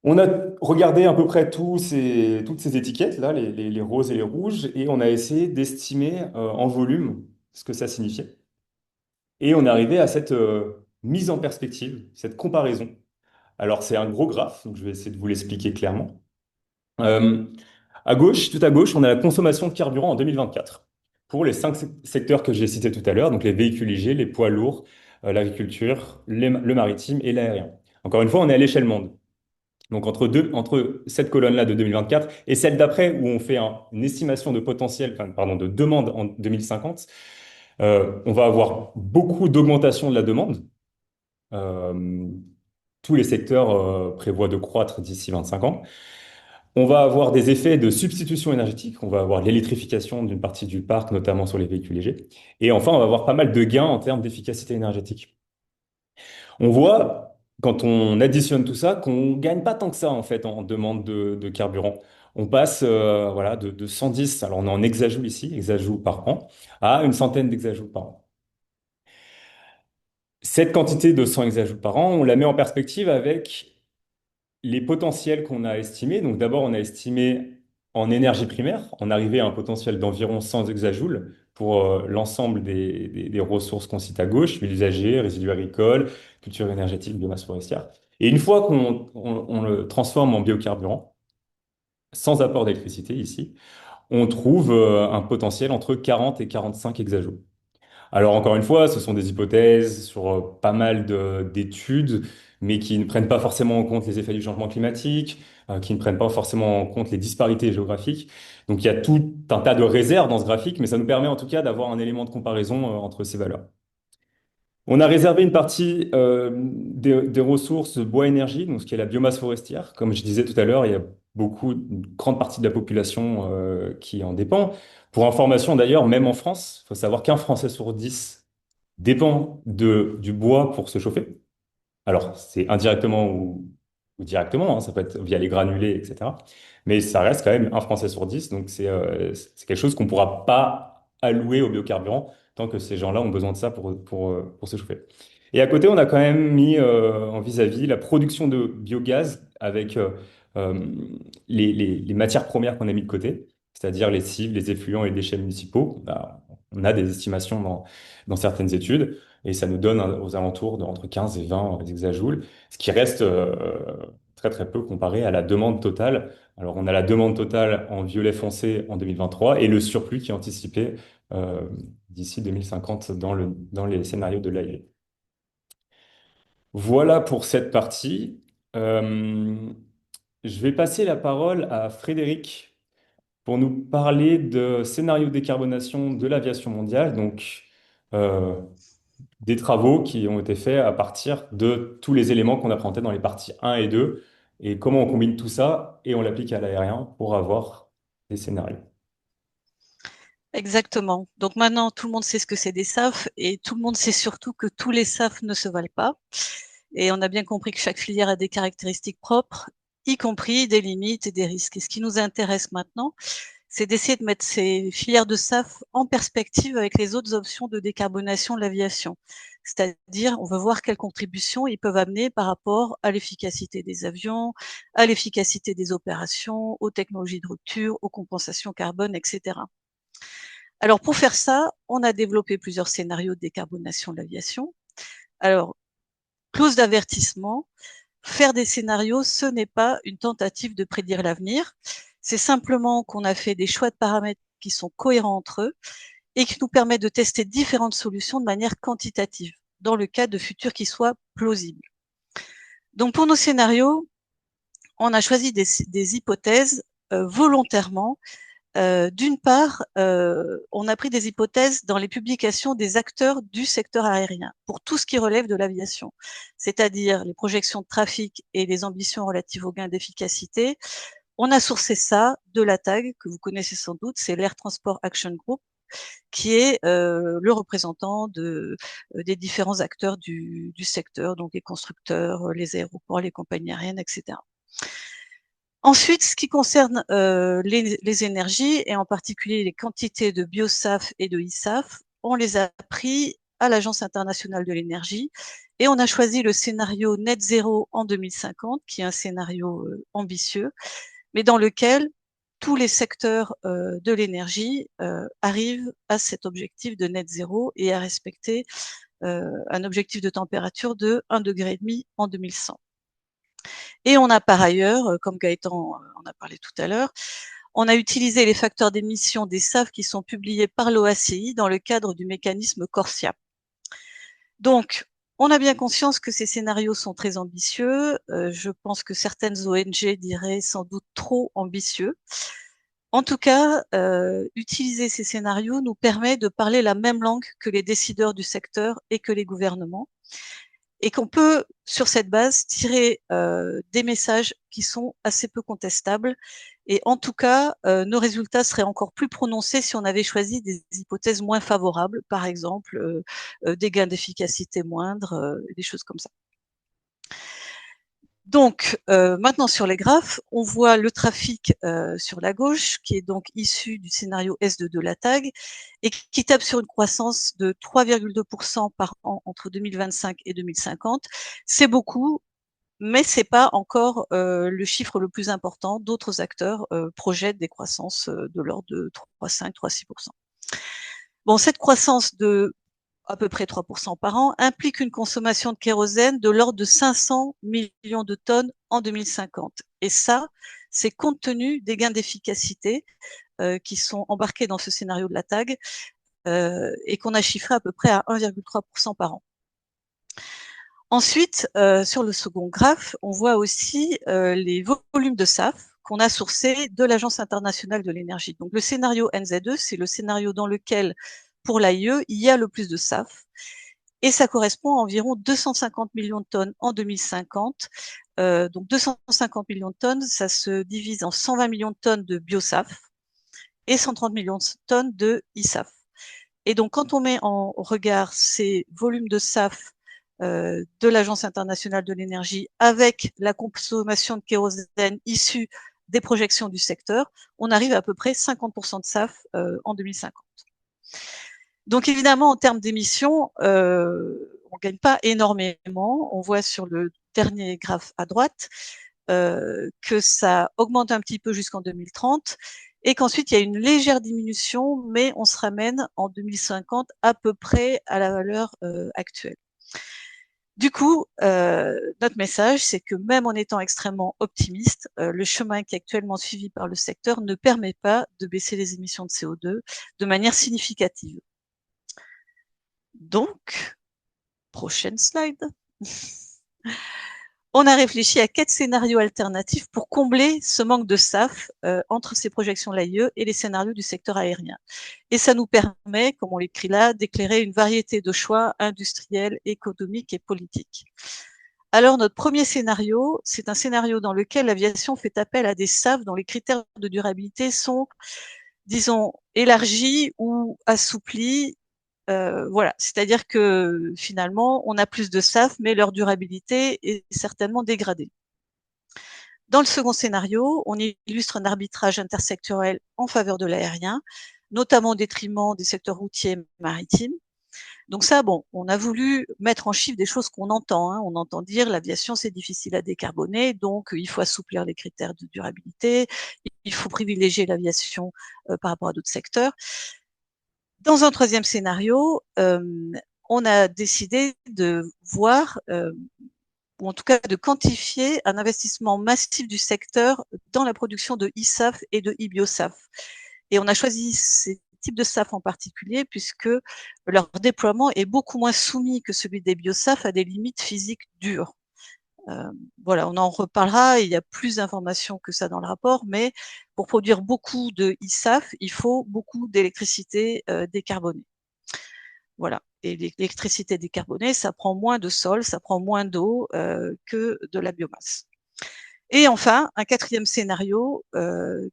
On a regardé à peu près toutes ces étiquettes-là, les roses et les rouges, et on a essayé d'estimer en volume ce que ça signifiait. Et on est arrivé à cette mise en perspective, cette comparaison Alors, c'est un gros graphe, donc je vais essayer de vous l'expliquer clairement. Euh, à gauche, tout à gauche, on a la consommation de carburant en 2024 pour les cinq secteurs que j'ai cités tout à l'heure, donc les véhicules légers, les poids lourds, l'agriculture, le maritime et l'aérien. Encore une fois, on est à l'échelle monde. Donc entre cette colonne-là de 2024 et celle d'après où on fait une estimation de potentiel, enfin, pardon, de demande en 2050, on va avoir beaucoup d'augmentation de la demande. Euh, tous les secteurs prévoient de croître d'ici 25 ans. On va avoir des effets de substitution énergétique. On va avoir l'électrification d'une partie du parc, notamment sur les véhicules légers. Et enfin, on va avoir pas mal de gains en termes d'efficacité énergétique. On voit, quand on additionne tout ça, qu'on gagne pas tant que ça, en fait, en demande de carburant. On passe voilà, de 110, alors on est en hexajoules ici, hexajoules par an, à une centaine d'hexajoules par an. Cette quantité de 100 hexajoules par an, on la met en perspective avec les potentiels qu'on a estimés. Donc d'abord, on a estimé en énergie primaire, on arrivait à un potentiel d'environ 100 hexajoules pour l'ensemble des ressources qu'on cite à gauche, huiles usagées, résidus agricoles, culture énergétique, biomasse forestière. Et une fois qu'on le transforme en biocarburant, sans apport d'électricité ici, on trouve un potentiel entre 40 et 45 hexajoules. Alors encore une fois, ce sont des hypothèses sur pas mal d'études, mais qui ne prennent pas forcément en compte les effets du changement climatique, qui ne prennent pas forcément en compte les disparités géographiques. Donc il y a tout un tas de réserves dans ce graphique, mais ça nous permet en tout cas d'avoir un élément de comparaison entre ces valeurs. On a réservé une partie des ressources bois-énergie, donc ce qui est la biomasse forestière. Comme je disais tout à l'heure, il y a une grande partie de la population qui en dépend. Pour information d'ailleurs, même en France, il faut savoir qu'un Français sur 10 dépend du bois pour se chauffer. Alors, c'est indirectement ou directement, hein, ça peut être via les granulés, etc. Mais ça reste quand même un Français sur 10, donc c'est quelque chose qu'on ne pourra pas allouer au biocarburant tant que ces gens-là ont besoin de ça pour se chauffer. Et à côté, on a quand même mis en vis-à-vis la production de biogaz avec euh, les matières premières qu'on a mis de côté, c'est-à-dire les cives, les effluents et les déchets municipaux. Bah, on a des estimations dans certaines études et ça nous donne aux alentours de entre 15 et 20 hexajoules, ce qui reste très très peu comparé à la demande totale. Alors on a la demande totale en violet foncé en 2023 et le surplus qui est anticipé euh, d'ici 2050 dans les scénarios de l'AIE. Voilà pour cette partie. Euh, je vais passer la parole à Frédéric pour nous parler de scénario de décarbonation de l'aviation mondiale. Donc, euh, des travaux qui ont été faits à partir de tous les éléments qu'on a présentés dans les parties 1 et 2 et comment on combine tout ça et on l'applique à l'aérien pour avoir des scénarios. Exactement. Donc maintenant, tout le monde sait ce que c'est des SAF et tout le monde sait surtout que tous les SAF ne se valent pas. Et on a bien compris que chaque filière a des caractéristiques propres, y compris des limites et des risques. Et ce qui nous intéresse maintenant, c'est d'essayer de mettre ces filières de SAF en perspective avec les autres options de décarbonation de l'aviation. C'est-à-dire, on veut voir quelles contributions ils peuvent amener par rapport à l'efficacité des avions, à l'efficacité des opérations, aux technologies de rupture, aux compensations carbone, etc. Alors, pour faire ça, on a développé plusieurs scénarios de décarbonation de l'aviation. Alors, clause d'avertissement, faire des scénarios, ce n'est pas une tentative de prédire l'avenir. C'est simplement qu'on a fait des choix de paramètres qui sont cohérents entre eux et qui nous permettent de tester différentes solutions de manière quantitative, dans le cas de futurs qui soient plausibles. Donc, pour nos scénarios, on a choisi des hypothèses volontairement. D'une part, on a pris des hypothèses dans les publications des acteurs du secteur aérien pour tout ce qui relève de l'aviation, c'est-à-dire les projections de trafic et les ambitions relatives aux gains d'efficacité. On a sourcé ça de la TAG, que vous connaissez sans doute, c'est l'Air Transport Action Group, qui est le représentant des différents acteurs du secteur, donc les constructeurs, les aéroports, les compagnies aériennes, etc. Ensuite, ce qui concerne les énergies, et en particulier les quantités de biosaf et de ISAF, on les a pris à l'Agence internationale de l'énergie et on a choisi le scénario net zéro en 2050, qui est un scénario ambitieux, mais dans lequel tous les secteurs de l'énergie arrivent à cet objectif de net zéro et à respecter un objectif de température de 1,5 degré en 2100. Et on a par ailleurs, comme Gaëtan en a parlé tout à l'heure, on a utilisé les facteurs d'émission des SAF qui sont publiés par l'OACI dans le cadre du mécanisme Corsia. Donc, on a bien conscience que ces scénarios sont très ambitieux. Je pense que certaines ONG diraient sans doute trop ambitieux. En tout cas, utiliser ces scénarios nous permet de parler la même langue que les décideurs du secteur et que les gouvernements, et qu'on peut, sur cette base, tirer des messages qui sont assez peu contestables. Et en tout cas, nos résultats seraient encore plus prononcés si on avait choisi des hypothèses moins favorables, par exemple des gains d'efficacité moindres, des choses comme ça. Donc, maintenant sur les graphes, on voit le trafic sur la gauche, qui est donc issu du scénario S de la TAG, et qui tape sur une croissance de 3,2% par an entre 2025 et 2050. C'est beaucoup, mais c'est pas encore le chiffre le plus important. D'autres acteurs projettent des croissances de l'ordre de 3,5, 3,6%. Bon, cette croissance de à peu près 3% par an, implique une consommation de kérosène de l'ordre de 500 millions de tonnes en 2050. Et ça, c'est compte tenu des gains d'efficacité qui sont embarqués dans ce scénario de la TAG et qu'on a chiffré à peu près à 1,3% par an. Ensuite, sur le second graphe, on voit aussi les volumes de SAF qu'on a sourcés de l'Agence internationale de l'énergie. Donc le scénario NZ2, c'est le scénario dans lequel pour l'AIE, il y a le plus de SAF, et ça correspond à environ 250 millions de tonnes en 2050. Donc 250 millions de tonnes, ça se divise en 120 millions de tonnes de biosaf et 130 millions de tonnes de ISAF. Et donc quand on met en regard ces volumes de SAF de l'Agence internationale de l'énergie avec la consommation de kérosène issue des projections du secteur, on arrive à peu près 50% de SAF en 2050. Donc évidemment, en termes d'émissions, on ne gagne pas énormément. On voit sur le dernier graphe à droite que ça augmente un petit peu jusqu'en 2030 et qu'ensuite il y a une légère diminution, mais on se ramène en 2050 à peu près à la valeur actuelle. Du coup, notre message, c'est que même en étant extrêmement optimiste, le chemin qui est actuellement suivi par le secteur ne permet pas de baisser les émissions de CO2 de manière significative. Donc, prochaine slide. On a réfléchi à 4 scénarios alternatifs pour combler ce manque de SAF entre ces projections l'AIE et les scénarios du secteur aérien. Et ça nous permet, comme on l'écrit là, d'éclairer une variété de choix industriels, économiques et politiques. Alors, notre premier scénario, c'est un scénario dans lequel l'aviation fait appel à des SAF dont les critères de durabilité sont, disons, élargis ou assouplis. Voilà, c'est-à-dire que finalement, on a plus de SAF, mais leur durabilité est certainement dégradée. Dans le second scénario, on illustre un arbitrage intersectoriel en faveur de l'aérien, notamment au détriment des secteurs routiers et maritimes. Donc ça, bon, on a voulu mettre en chiffre des choses qu'on entend. On entend dire l'aviation, c'est difficile à décarboner, donc il faut assouplir les critères de durabilité, il faut privilégier l'aviation par rapport à d'autres secteurs. Dans un troisième scénario, on a décidé de voir, ou en tout cas de quantifier un investissement massif du secteur dans la production de e-SAF et de e-biosaf. Et on a choisi ces types de SAF en particulier puisque leur déploiement est beaucoup moins soumis que celui des biosaf à des limites physiques dures. Voilà, on en reparlera, il y a plus d'informations que ça dans le rapport, mais pour produire beaucoup de ISAF, il faut beaucoup d'électricité décarbonée. Voilà, et l'électricité décarbonée, ça prend moins de sol, ça prend moins d'eau que de la biomasse. Et enfin, un quatrième scénario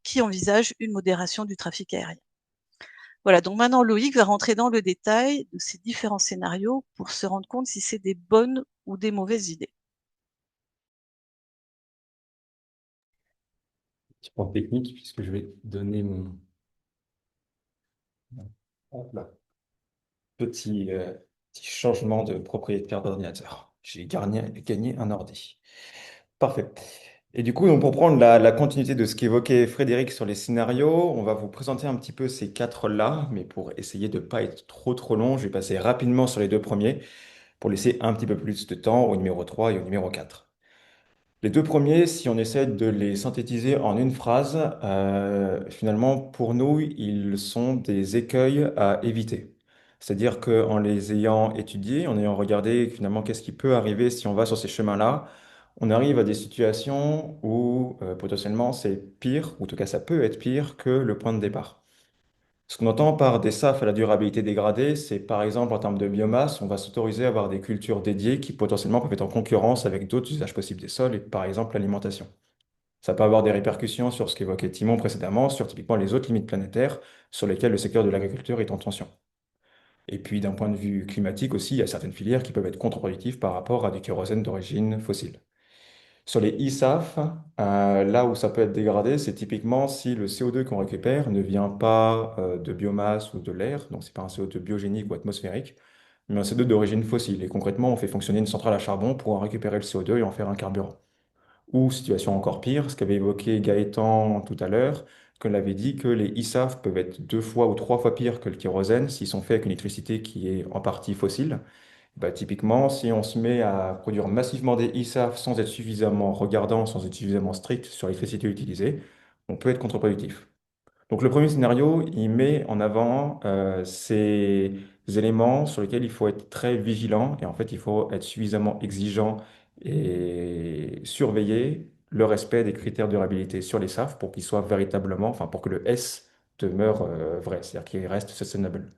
qui envisage une modération du trafic aérien. Voilà, donc maintenant Loïc va rentrer dans le détail de ces différents scénarios pour se rendre compte si c'est des bonnes ou des mauvaises idées. Petit point technique, puisque je vais donner mon hop là. Petit changement de propriétaire d'ordinateur. J'ai gagné un ordi. Parfait. Et du coup, donc, pour prendre la continuité de ce qu'évoquait Frédéric sur les scénarios, on va vous présenter un petit peu ces quatre-là, mais pour essayer de ne pas être trop long, je vais passer rapidement sur les deux premiers pour laisser un petit peu plus de temps au numéro 3 et au numéro 4. Les deux premiers, si on essaie de les synthétiser en une phrase, finalement, pour nous, ils sont des écueils à éviter. C'est-à-dire qu'en les ayant étudiés, en ayant regardé finalement qu'est-ce qui peut arriver si on va sur ces chemins-là, on arrive à des situations où potentiellement c'est pire, ou en tout cas ça peut être pire que le point de départ. Ce qu'on entend par des SAF à la durabilité dégradée, c'est par exemple en termes de biomasse, on va s'autoriser à avoir des cultures dédiées qui potentiellement peuvent être en concurrence avec d'autres usages possibles des sols, et par exemple l'alimentation. Ça peut avoir des répercussions sur ce qu'évoquait Timon précédemment, sur typiquement les autres limites planétaires sur lesquelles le secteur de l'agriculture est en tension. Et puis d'un point de vue climatique aussi, il y a certaines filières qui peuvent être contre-productives par rapport à du kérosène d'origine fossile. Sur les ISAF, là où ça peut être dégradé, c'est typiquement si le CO2 qu'on récupère ne vient pas de biomasse ou de l'air, donc c'est pas un CO2 biogénique ou atmosphérique, mais un CO2 d'origine fossile. Et concrètement, on fait fonctionner une centrale à charbon pour en récupérer le CO2 et en faire un carburant. Ou situation encore pire, ce qu'avait évoqué Gaëtan tout à l'heure, qu'on avait dit que les ISAF peuvent être 2 fois ou 3 fois pires que le kérosène s'ils sont faits avec une électricité qui est en partie fossile. Bah, typiquement, si on se met à produire massivement des ISAF sans être suffisamment regardant, sans être suffisamment strict sur l'électricité utilisée, on peut être contre-productif. Donc le premier scénario, il met en avant ces éléments sur lesquels il faut être très vigilant et en fait il faut être suffisamment exigeant et surveiller le respect des critères de durabilité sur les SAF pour qu'ils soient véritablement, enfin pour que le S demeure vrai, c'est-à-dire qu'il reste sustainable.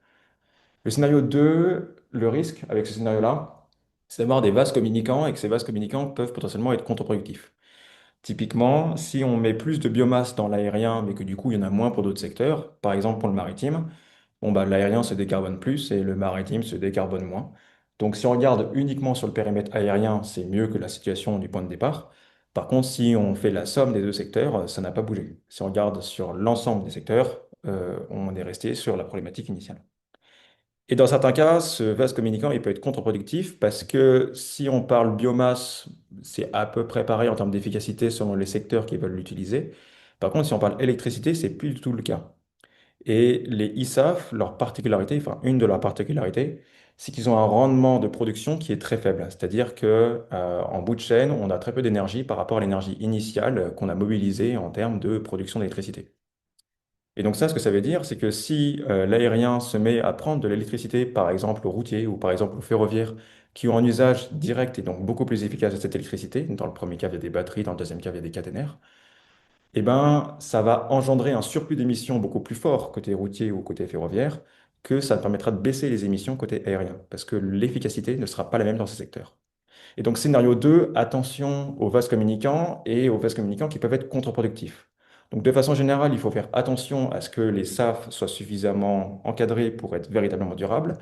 Le scénario 2, le risque avec ce scénario-là, c'est d'avoir des vases communicants et que ces vases communicants peuvent potentiellement être contre-productifs. Typiquement, si on met plus de biomasse dans l'aérien, mais que du coup il y en a moins pour d'autres secteurs, par exemple pour le maritime, bon bah l'aérien se décarbone plus et le maritime se décarbone moins. Donc si on regarde uniquement sur le périmètre aérien, c'est mieux que la situation du point de départ. Par contre, si on fait la somme des deux secteurs, ça n'a pas bougé. Si on regarde sur l'ensemble des secteurs, on est resté sur la problématique initiale. Et dans certains cas, ce vase communicant, il peut être contre-productif parce que si on parle biomasse, c'est à peu près pareil en termes d'efficacité selon les secteurs qui veulent l'utiliser. Par contre, si on parle électricité, c'est plus du tout le cas. Et les ISAF, leur particularité, enfin une de leurs particularités, c'est qu'ils ont un rendement de production qui est très faible. C'est-à-dire que en bout de chaîne, on a très peu d'énergie par rapport à l'énergie initiale qu'on a mobilisée en termes de production d'électricité. Et donc ça, ce que ça veut dire, c'est que si l'aérien se met à prendre de l'électricité, par exemple au routier ou par exemple au ferroviaire, qui ont un usage direct et donc beaucoup plus efficace de cette électricité, dans le premier cas, il y a des batteries, dans le deuxième cas, il y a des caténaires, eh ben, ça va engendrer un surplus d'émissions beaucoup plus fort côté routier ou côté ferroviaire, que ça permettra de baisser les émissions côté aérien, parce que l'efficacité ne sera pas la même dans ces secteurs. Et donc, scénario 2, attention aux vases communicants et aux vases communicants qui peuvent être contre-productifs. Donc, de façon générale, il faut faire attention à ce que les SAF soient suffisamment encadrés pour être véritablement durables.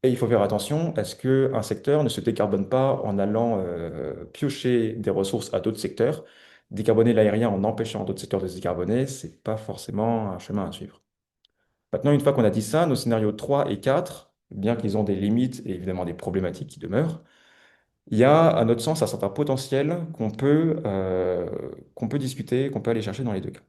Et il faut faire attention à ce qu'un secteur ne se décarbone pas en allant piocher des ressources à d'autres secteurs. Décarboner l'aérien en empêchant d'autres secteurs de se décarboner, c'est pas forcément un chemin à suivre. Maintenant, une fois qu'on a dit ça, nos scénarios 3 et 4, bien qu'ils ont des limites et évidemment des problématiques qui demeurent, il y a, à notre sens, un certain potentiel qu'on peut discuter, qu'on peut aller chercher dans les deux cas.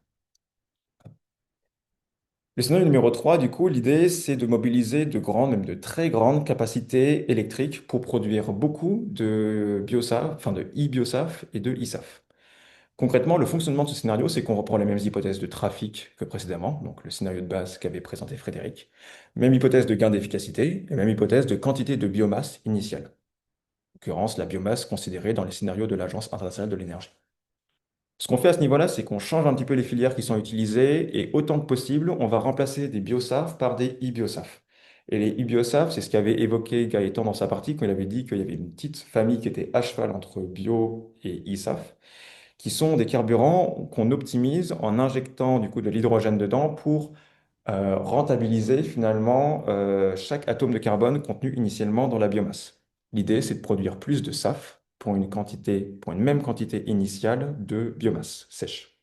Le scénario numéro 3, du coup, l'idée, c'est de mobiliser de grandes, même de très grandes capacités électriques pour produire beaucoup de biosaf, enfin de e-biosaf et de e-saf. Concrètement, le fonctionnement de ce scénario, c'est qu'on reprend les mêmes hypothèses de trafic que précédemment, donc le scénario de base qu'avait présenté Frédéric, même hypothèse de gain d'efficacité et même hypothèse de quantité de biomasse initiale. En l'occurrence, la biomasse considérée dans les scénarios de l'Agence internationale de l'énergie. Ce qu'on fait à ce niveau-là, c'est qu'on change un petit peu les filières qui sont utilisées et autant que possible, on va remplacer des biosaf par des e-biosaf. Et les e-biosaf, c'est ce qu'avait évoqué Gaëtan dans sa partie quand il avait dit qu'il y avait une petite famille qui était à cheval entre bio et e-saf, qui sont des carburants qu'on optimise en injectant du coup de l'hydrogène dedans pour rentabiliser finalement chaque atome de carbone contenu initialement dans la biomasse. L'idée, c'est de produire plus de SAF pour une même quantité initiale de biomasse sèche.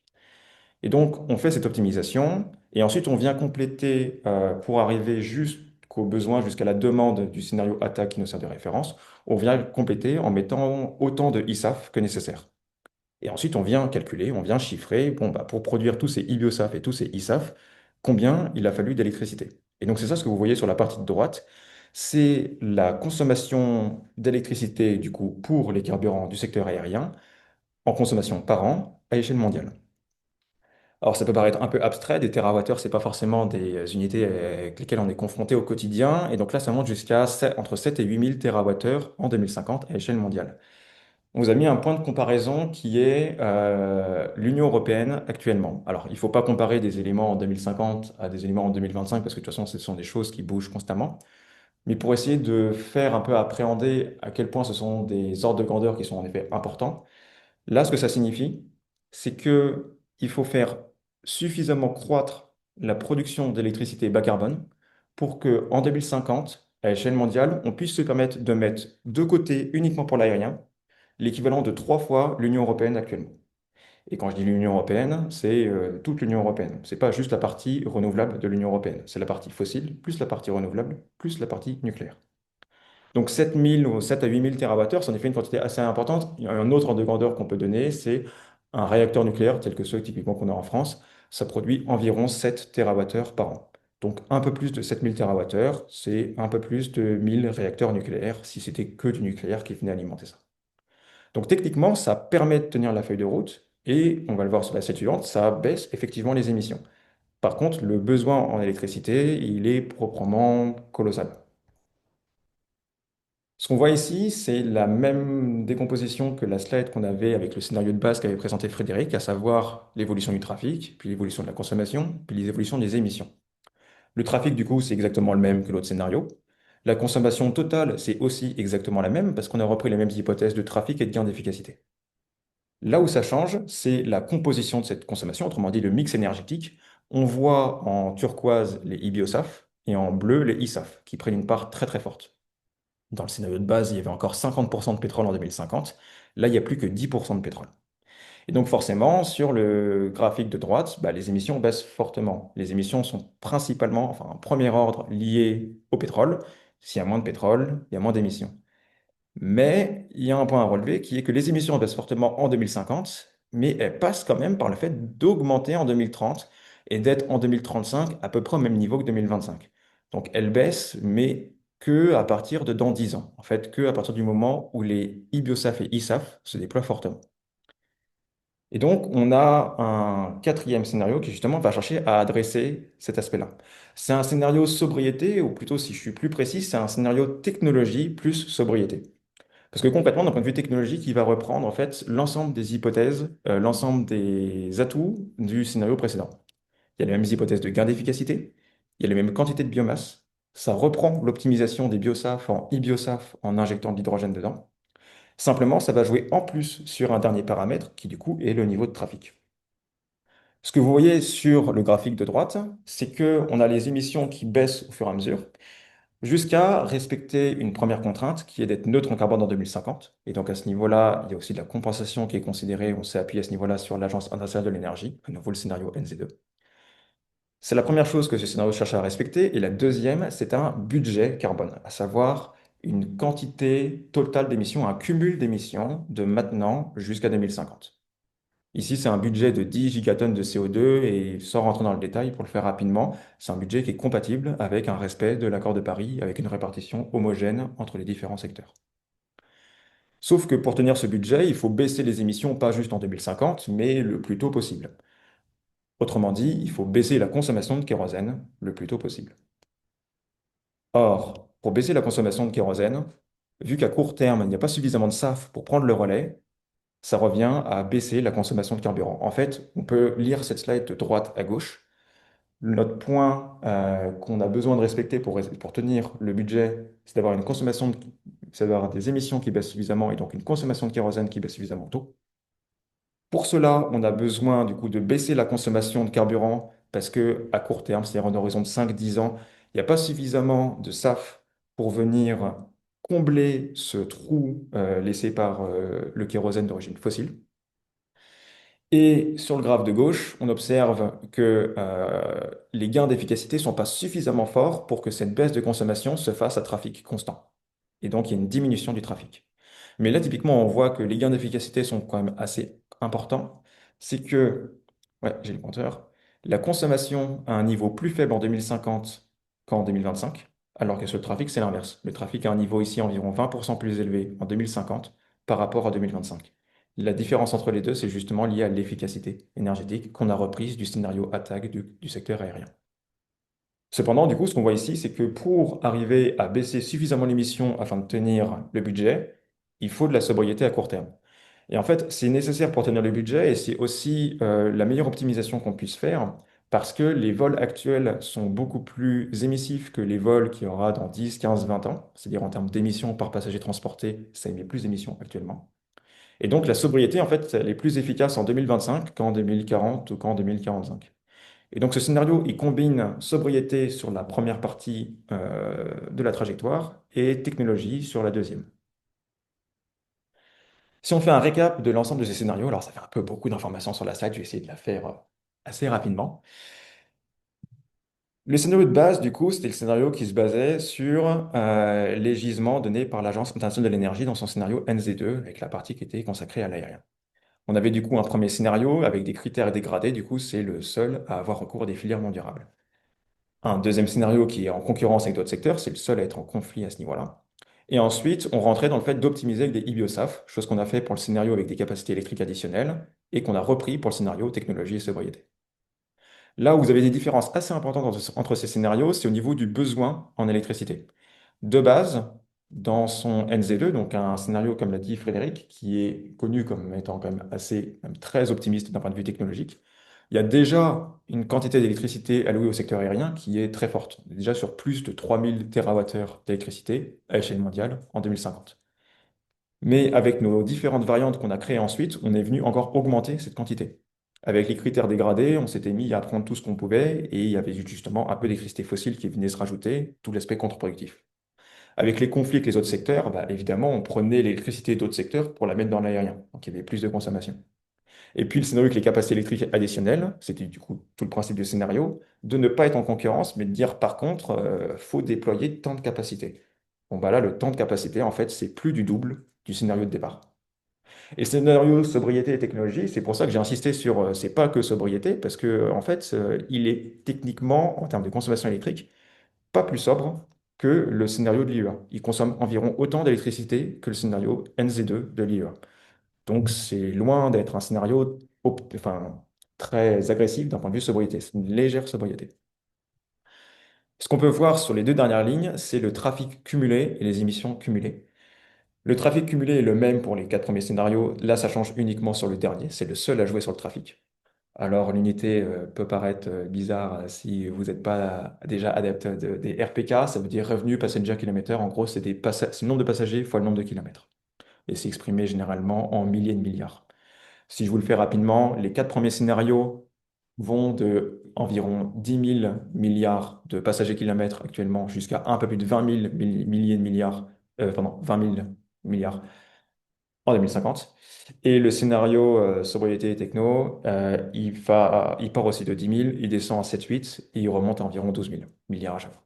Et donc, on fait cette optimisation et ensuite on vient compléter pour arriver jusqu'au besoin, jusqu'à la demande du scénario ATA qui nous sert de référence, on vient compléter en mettant autant de ISAF que nécessaire. Et ensuite, on vient calculer, on vient chiffrer, bon, bah, pour produire tous ces IBIOSAF et tous ces ISAF, combien il a fallu d'électricité. Et donc, c'est ça ce que vous voyez sur la partie de droite, c'est la consommation d'électricité, du coup, pour les carburants du secteur aérien, en consommation par an à échelle mondiale. Alors, ça peut paraître un peu abstrait, des térawattheures, c'est pas forcément des unités avec lesquelles on est confronté au quotidien. Et donc là, ça monte jusqu'à entre 7 et 8 000 térawattheures en 2050 à échelle mondiale. On vous a mis un point de comparaison qui est l'Union européenne actuellement. Alors, il ne faut pas comparer des éléments en 2050 à des éléments en 2025 parce que de toute façon, ce sont des choses qui bougent constamment. Mais pour essayer de faire un peu appréhender à quel point ce sont des ordres de grandeur qui sont en effet importants, là, ce que ça signifie, c'est que il faut faire suffisamment croître la production d'électricité bas carbone pour que en 2050, à l'échelle mondiale, on puisse se permettre de mettre de côté uniquement pour l'aérien l'équivalent de 3 fois l'Union européenne actuellement. Et quand je dis l'Union européenne, c'est toute l'Union européenne. C'est pas juste la partie renouvelable de l'Union européenne. C'est la partie fossile, plus la partie renouvelable, plus la partie nucléaire. Donc 7 000 ou 7 à 8 000 TWh, c'est en effet une quantité assez importante. Il y a un autre ordre de grandeur qu'on peut donner, c'est un réacteur nucléaire tel que ceux typiquement qu'on a en France. Ça produit environ 7 TWh par an. Donc un peu plus de 7 000 TWh, c'est un peu plus de 1 000 réacteurs nucléaires si c'était que du nucléaire qui venait alimenter ça. Donc techniquement, ça permet de tenir la feuille de route et on va le voir sur la slide suivante, ça baisse effectivement les émissions. Par contre, le besoin en électricité, il est proprement colossal. Ce qu'on voit ici, c'est la même décomposition que la slide qu'on avait avec le scénario de base qu'avait présenté Frédéric, à savoir l'évolution du trafic, puis l'évolution de la consommation, puis les évolutions des émissions. Le trafic, du coup, c'est exactement le même que l'autre scénario. La consommation totale, c'est aussi exactement la même parce qu'on a repris les mêmes hypothèses de trafic et de gain d'efficacité. Là où ça change, c'est la composition de cette consommation, autrement dit le mix énergétique. On voit en turquoise les e-biosaf et en bleu les ISAF, qui prennent une part très très forte. Dans le scénario de base, il y avait encore 50% de pétrole en 2050. Là, il n'y a plus que 10% de pétrole. Et donc forcément, sur le graphique de droite, bah, les émissions baissent fortement. Les émissions sont principalement, enfin en premier ordre, liées au pétrole. S'il y a moins de pétrole, il y a moins d'émissions. Mais il y a un point à relever qui est que les émissions baissent fortement en 2050, mais elles passent quand même par le fait d'augmenter en 2030 et d'être en 2035 à peu près au même niveau que 2025. Donc elles baissent, mais que à partir de dans 10 ans. En fait, que à partir du moment où les IBIOSAF et ISAF se déploient fortement. Et donc, on a un quatrième scénario qui justement va chercher à adresser cet aspect-là. C'est un scénario sobriété, ou plutôt, si je suis plus précis, c'est un scénario technologie plus sobriété. Parce que concrètement, d'un point de vue technologique, il va reprendre en fait l'ensemble des hypothèses, l'ensemble des atouts du scénario précédent. Il y a les mêmes hypothèses de gain d'efficacité, il y a les mêmes quantités de biomasse, ça reprend l'optimisation des biosaf en e-biosaf en injectant de l'hydrogène dedans. Simplement, ça va jouer en plus sur un dernier paramètre qui du coup est le niveau de trafic. Ce que vous voyez sur le graphique de droite, c'est que on a les émissions qui baissent au fur et à mesure, jusqu'à respecter une première contrainte qui est d'être neutre en carbone en 2050. Et donc à ce niveau-là, il y a aussi de la compensation qui est considérée. On s'est appuyé à ce niveau-là sur l'Agence internationale de l'énergie, à nouveau le scénario NZ2. C'est la première chose que ce scénario cherche à respecter. Et la deuxième, c'est un budget carbone, à savoir une quantité totale d'émissions, un cumul d'émissions de maintenant jusqu'à 2050. Ici, c'est un budget de 10 gigatonnes de CO2 et sans rentrer dans le détail, pour le faire rapidement, c'est un budget qui est compatible avec un respect de l'accord de Paris, avec une répartition homogène entre les différents secteurs. Sauf que pour tenir ce budget, il faut baisser les émissions pas juste en 2050, mais le plus tôt possible. Autrement dit, il faut baisser la consommation de kérosène le plus tôt possible. Or, pour baisser la consommation de kérosène, vu qu'à court terme, il n'y a pas suffisamment de SAF pour prendre le relais, ça revient à baisser la consommation de carburant. En fait, on peut lire cette slide de droite à gauche. Notre point qu'on a besoin de respecter pour tenir le budget, c'est d'avoir une consommation c'est d'avoir des émissions qui baissent suffisamment et donc une consommation de kérosène qui baisse suffisamment tôt. Pour cela, on a besoin du coup de baisser la consommation de carburant parce que à court terme, c'est-à-dire en horizon de 5-10 ans, il n'y a pas suffisamment de SAF pour venir combler ce trou laissé par le kérosène d'origine fossile. Et sur le graphe de gauche, on observe que les gains d'efficacité ne sont pas suffisamment forts pour que cette baisse de consommation se fasse à trafic constant. Et donc, il y a une diminution du trafic. Mais là, typiquement, on voit que les gains d'efficacité sont quand même assez importants. C'est que, ouais, j'ai le compteur, la consommation à un niveau plus faible en 2050 qu'en 2025, alors que sur le trafic, c'est l'inverse. Le trafic a un niveau ici environ 20% plus élevé en 2050 par rapport à 2025. La différence entre les deux, c'est justement lié à l'efficacité énergétique qu'on a reprise du scénario attaque du secteur aérien. Cependant, du coup, ce qu'on voit ici, c'est que pour arriver à baisser suffisamment l'émission afin de tenir le budget, il faut de la sobriété à court terme. Et en fait, c'est nécessaire pour tenir le budget et c'est aussi la meilleure optimisation qu'on puisse faire parce que les vols actuels sont beaucoup plus émissifs que les vols qu'il y aura dans 10, 15, 20 ans. C'est-à-dire en termes d'émissions par passager transporté, ça émet plus d'émissions actuellement. Et donc la sobriété, en fait, elle est plus efficace en 2025 qu'en 2040 ou qu'en 2045. Et donc ce scénario, il combine sobriété sur la première partie de la trajectoire et technologie sur la deuxième. Si on fait un récap de l'ensemble de ces scénarios, alors ça fait un peu beaucoup d'informations sur la slide, je vais essayer de la faire assez rapidement. Le scénario de base, du coup, c'était le scénario qui se basait sur les gisements donnés par l'Agence internationale de l'énergie dans son scénario NZ2, avec la partie qui était consacrée à l'aérien. On avait du coup un premier scénario avec des critères dégradés, du coup c'est le seul à avoir recours à des filières non durables. Un deuxième scénario qui est en concurrence avec d'autres secteurs, c'est le seul à être en conflit à ce niveau-là. Et ensuite, on rentrait dans le fait d'optimiser avec des e-biosaf, chose qu'on a fait pour le scénario avec des capacités électriques additionnelles et qu'on a repris pour le scénario technologie et sobriété. Là où vous avez des différences assez importantes entre ces scénarios, c'est au niveau du besoin en électricité. De base, dans son NZ2, donc un scénario, comme l'a dit Frédéric, qui est connu comme étant quand même assez, même très optimiste d'un point de vue technologique, il y a déjà une quantité d'électricité allouée au secteur aérien qui est très forte, déjà sur plus de 3000 TWh d'électricité à échelle mondiale en 2050. Mais avec nos différentes variantes qu'on a créées ensuite, on est venu encore augmenter cette quantité. Avec les critères dégradés, on s'était mis à prendre tout ce qu'on pouvait et il y avait justement un peu d'électricité fossile qui venait se rajouter, tout l'aspect contre-productif. Avec les conflits avec les autres secteurs, bah, évidemment, on prenait l'électricité d'autres secteurs pour la mettre dans l'aérien. Donc il y avait plus de consommation. Et puis le scénario avec les capacités électriques additionnelles, c'était du coup tout le principe du scénario, de ne pas être en concurrence, mais de dire par contre, faut déployer tant de capacités. Bon, bah là, le temps de capacité, en fait, c'est plus du double du scénario de départ. Et le scénario sobriété et technologie, c'est pour ça que j'ai insisté sur, c'est pas que sobriété, parce que en fait, il est techniquement, en termes de consommation électrique, pas plus sobre que le scénario de l'IEA. Il consomme environ autant d'électricité que le scénario NZ2 de l'IEA. Donc c'est loin d'être un scénario enfin, très agressif d'un point de vue sobriété. C'est une légère sobriété. Ce qu'on peut voir sur les deux dernières lignes, c'est le trafic cumulé et les émissions cumulées. Le trafic cumulé est le même pour les quatre premiers scénarios. Là, ça change uniquement sur le dernier. C'est le seul à jouer sur le trafic. Alors, l'unité peut paraître bizarre si vous n'êtes pas déjà adepte des RPK. Ça veut dire revenu passenger kilomètre. En gros, c'est le nombre de passagers fois le nombre de kilomètres. Et c'est exprimé généralement en milliers de milliards. Si je vous le fais rapidement, les quatre premiers scénarios vont de environ 10 000 milliards de passagers kilomètres actuellement jusqu'à un peu plus de 20 000 milliers de milliards, pardon, 20 000 milliards en 2050. Et le scénario sobriété et techno, il part aussi de 10 000, il descend à 7-8 et il remonte à environ 12 000 milliards à chaque fois.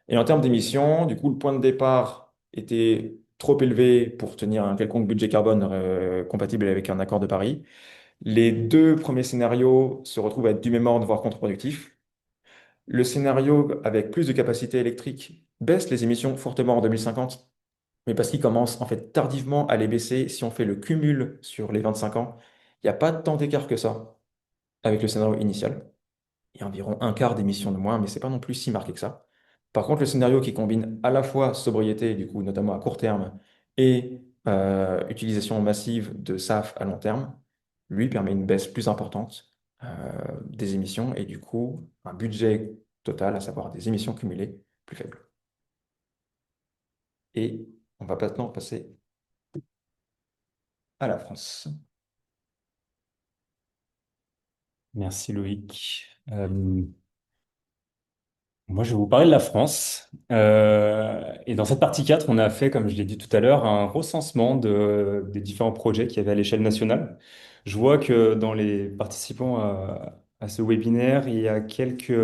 Et en termes d'émissions, du coup, le point de départ était trop élevé pour tenir un quelconque budget carbone compatible avec un accord de Paris. Les deux premiers scénarios se retrouvent à être du même ordre, voire contre-productifs. Le scénario avec plus de capacité électrique baisse les émissions fortement en 2050, mais parce qu'il commence en fait tardivement à les baisser. Si on fait le cumul sur les 25 ans, il n'y a pas tant d'écart que ça avec le scénario initial. Il y a environ un quart d'émissions de moins, mais c'est pas non plus si marqué que ça. Par contre, le scénario qui combine à la fois sobriété, du coup, notamment à court terme, et utilisation massive de SAF à long terme, lui permet une baisse plus importante des émissions et du coup un budget total, à savoir des émissions cumulées, plus faible. Et on va maintenant passer à la France. Merci Loïc. Moi, je vais vous parler de la France. Et dans cette partie 4, on a fait, comme je l'ai dit tout à l'heure, un recensement des différents projets qu'il y avait à l'échelle nationale. Je vois que dans les participants à ce webinaire, il y a quelques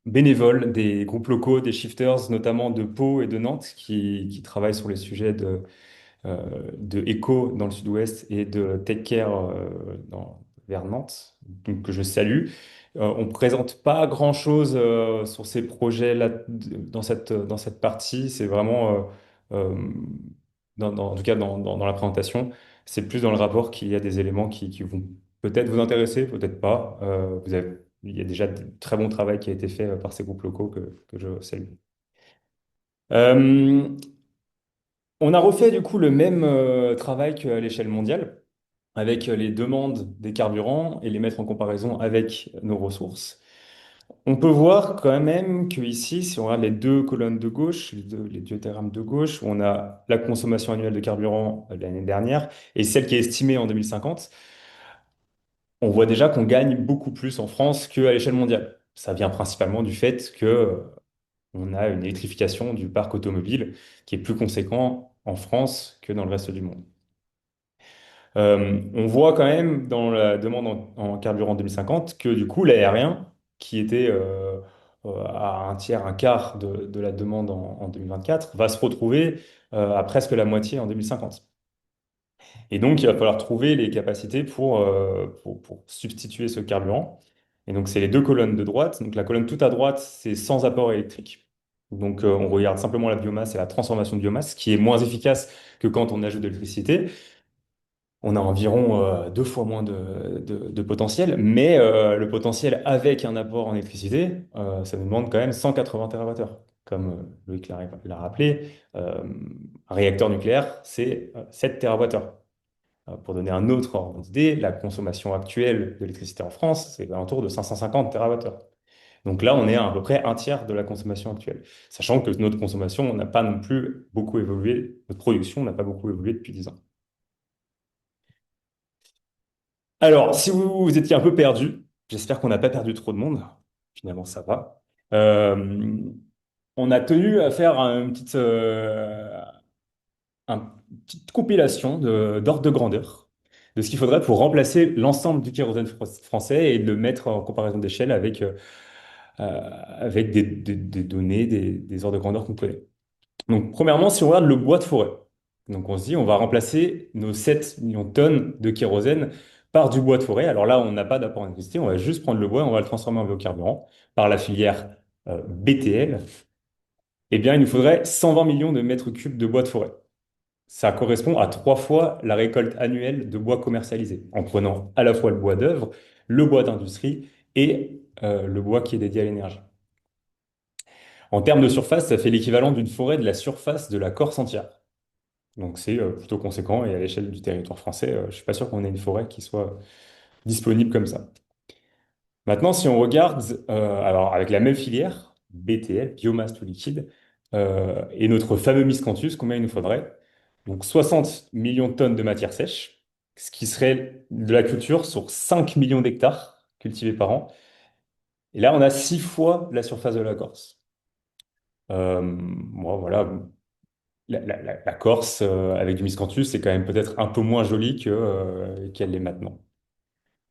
bénévoles des groupes locaux, des shifters, notamment de Pau et de Nantes, qui travaillent sur les sujets de Eco dans le sud-ouest et de Take Care vers Nantes, donc que je salue. On ne présente pas grand-chose sur ces projets-là dans cette partie. C'est vraiment en tout cas dans la présentation, c'est plus dans le rapport qu'il y a des éléments qui vont peut-être vous intéresser, peut-être pas. Il y a déjà de très bon travail qui a été fait par ces groupes locaux que je salue. Euh, on a refait du coup le même travail qu'à l'échelle mondiale, avec les demandes des carburants et les mettre en comparaison avec nos ressources. On peut voir quand même que ici, si on regarde les deux colonnes de gauche, les deux diagrammes de gauche, où on a la consommation annuelle de carburant de l'année dernière et celle qui est estimée en 2050, on voit déjà qu'on gagne beaucoup plus en France qu'à l'échelle mondiale. Ça vient principalement du fait que on a une électrification du parc automobile qui est plus conséquent en France que dans le reste du monde. On voit quand même dans la demande en carburant 2050 que du coup l'aérien, qui était à un tiers, un quart de la demande en 2024, va se retrouver à presque la moitié en 2050. Et donc il va falloir trouver les capacités pour substituer ce carburant. Et donc c'est les deux colonnes de droite. Donc la colonne tout à droite, c'est sans apport électrique. Donc on regarde simplement la biomasse et la transformation de biomasse, qui est moins efficace que quand on ajoute de l'électricité. On a environ deux fois moins de potentiel, mais le potentiel avec un apport en électricité, ça nous demande quand même 180 TWh. Comme Loïc l'a rappelé, un réacteur nucléaire, c'est 7 TWh. Pour donner un autre ordre d'idée, la consommation actuelle d'électricité en France, c'est alentour de 550 TWh. Donc là, on est à peu près un tiers de la consommation actuelle. Sachant que notre consommation n'a pas non plus beaucoup évolué, notre production n'a pas beaucoup évolué depuis 10 ans. Alors, si vous étiez un peu perdu, j'espère qu'on n'a pas perdu trop de monde. Finalement, ça va. Euh, on a tenu à faire une petite compilation d'ordre de grandeur de ce qu'il faudrait pour remplacer l'ensemble du kérosène français et le mettre en comparaison d'échelle avec des données, des ordres de grandeur qu'on connaît. Donc, premièrement, si on regarde le bois de forêt, donc on se dit on va remplacer nos 7 millions de tonnes de kérosène par du bois de forêt. Alors là, on n'a pas d'apport en électricité, on va juste prendre le bois et on va le transformer en biocarburant par la filière BTL. Eh bien, il nous faudrait 120 millions de mètres cubes de bois de forêt. Ça correspond à 3 fois la récolte annuelle de bois commercialisé, en prenant à la fois le bois d'œuvre, le bois d'industrie et le bois qui est dédié à l'énergie. En termes de surface, ça fait l'équivalent d'une forêt de la surface de la Corse entière. Donc c'est plutôt conséquent et à l'échelle du territoire français, je ne suis pas sûr qu'on ait une forêt qui soit disponible comme ça. Maintenant, si on regarde, alors avec la même filière, BTL, biomasse to liquide, et notre fameux miscanthus, combien il nous faudrait? Donc 60 millions de tonnes de matière sèche, ce qui serait de la culture sur 5 millions d'hectares cultivés par an. Et là, on a 6 fois la surface de la Corse. Bon, voilà, la Corse avec du miscanthus, c'est quand même peut-être un peu moins joli qu'elle l'est maintenant.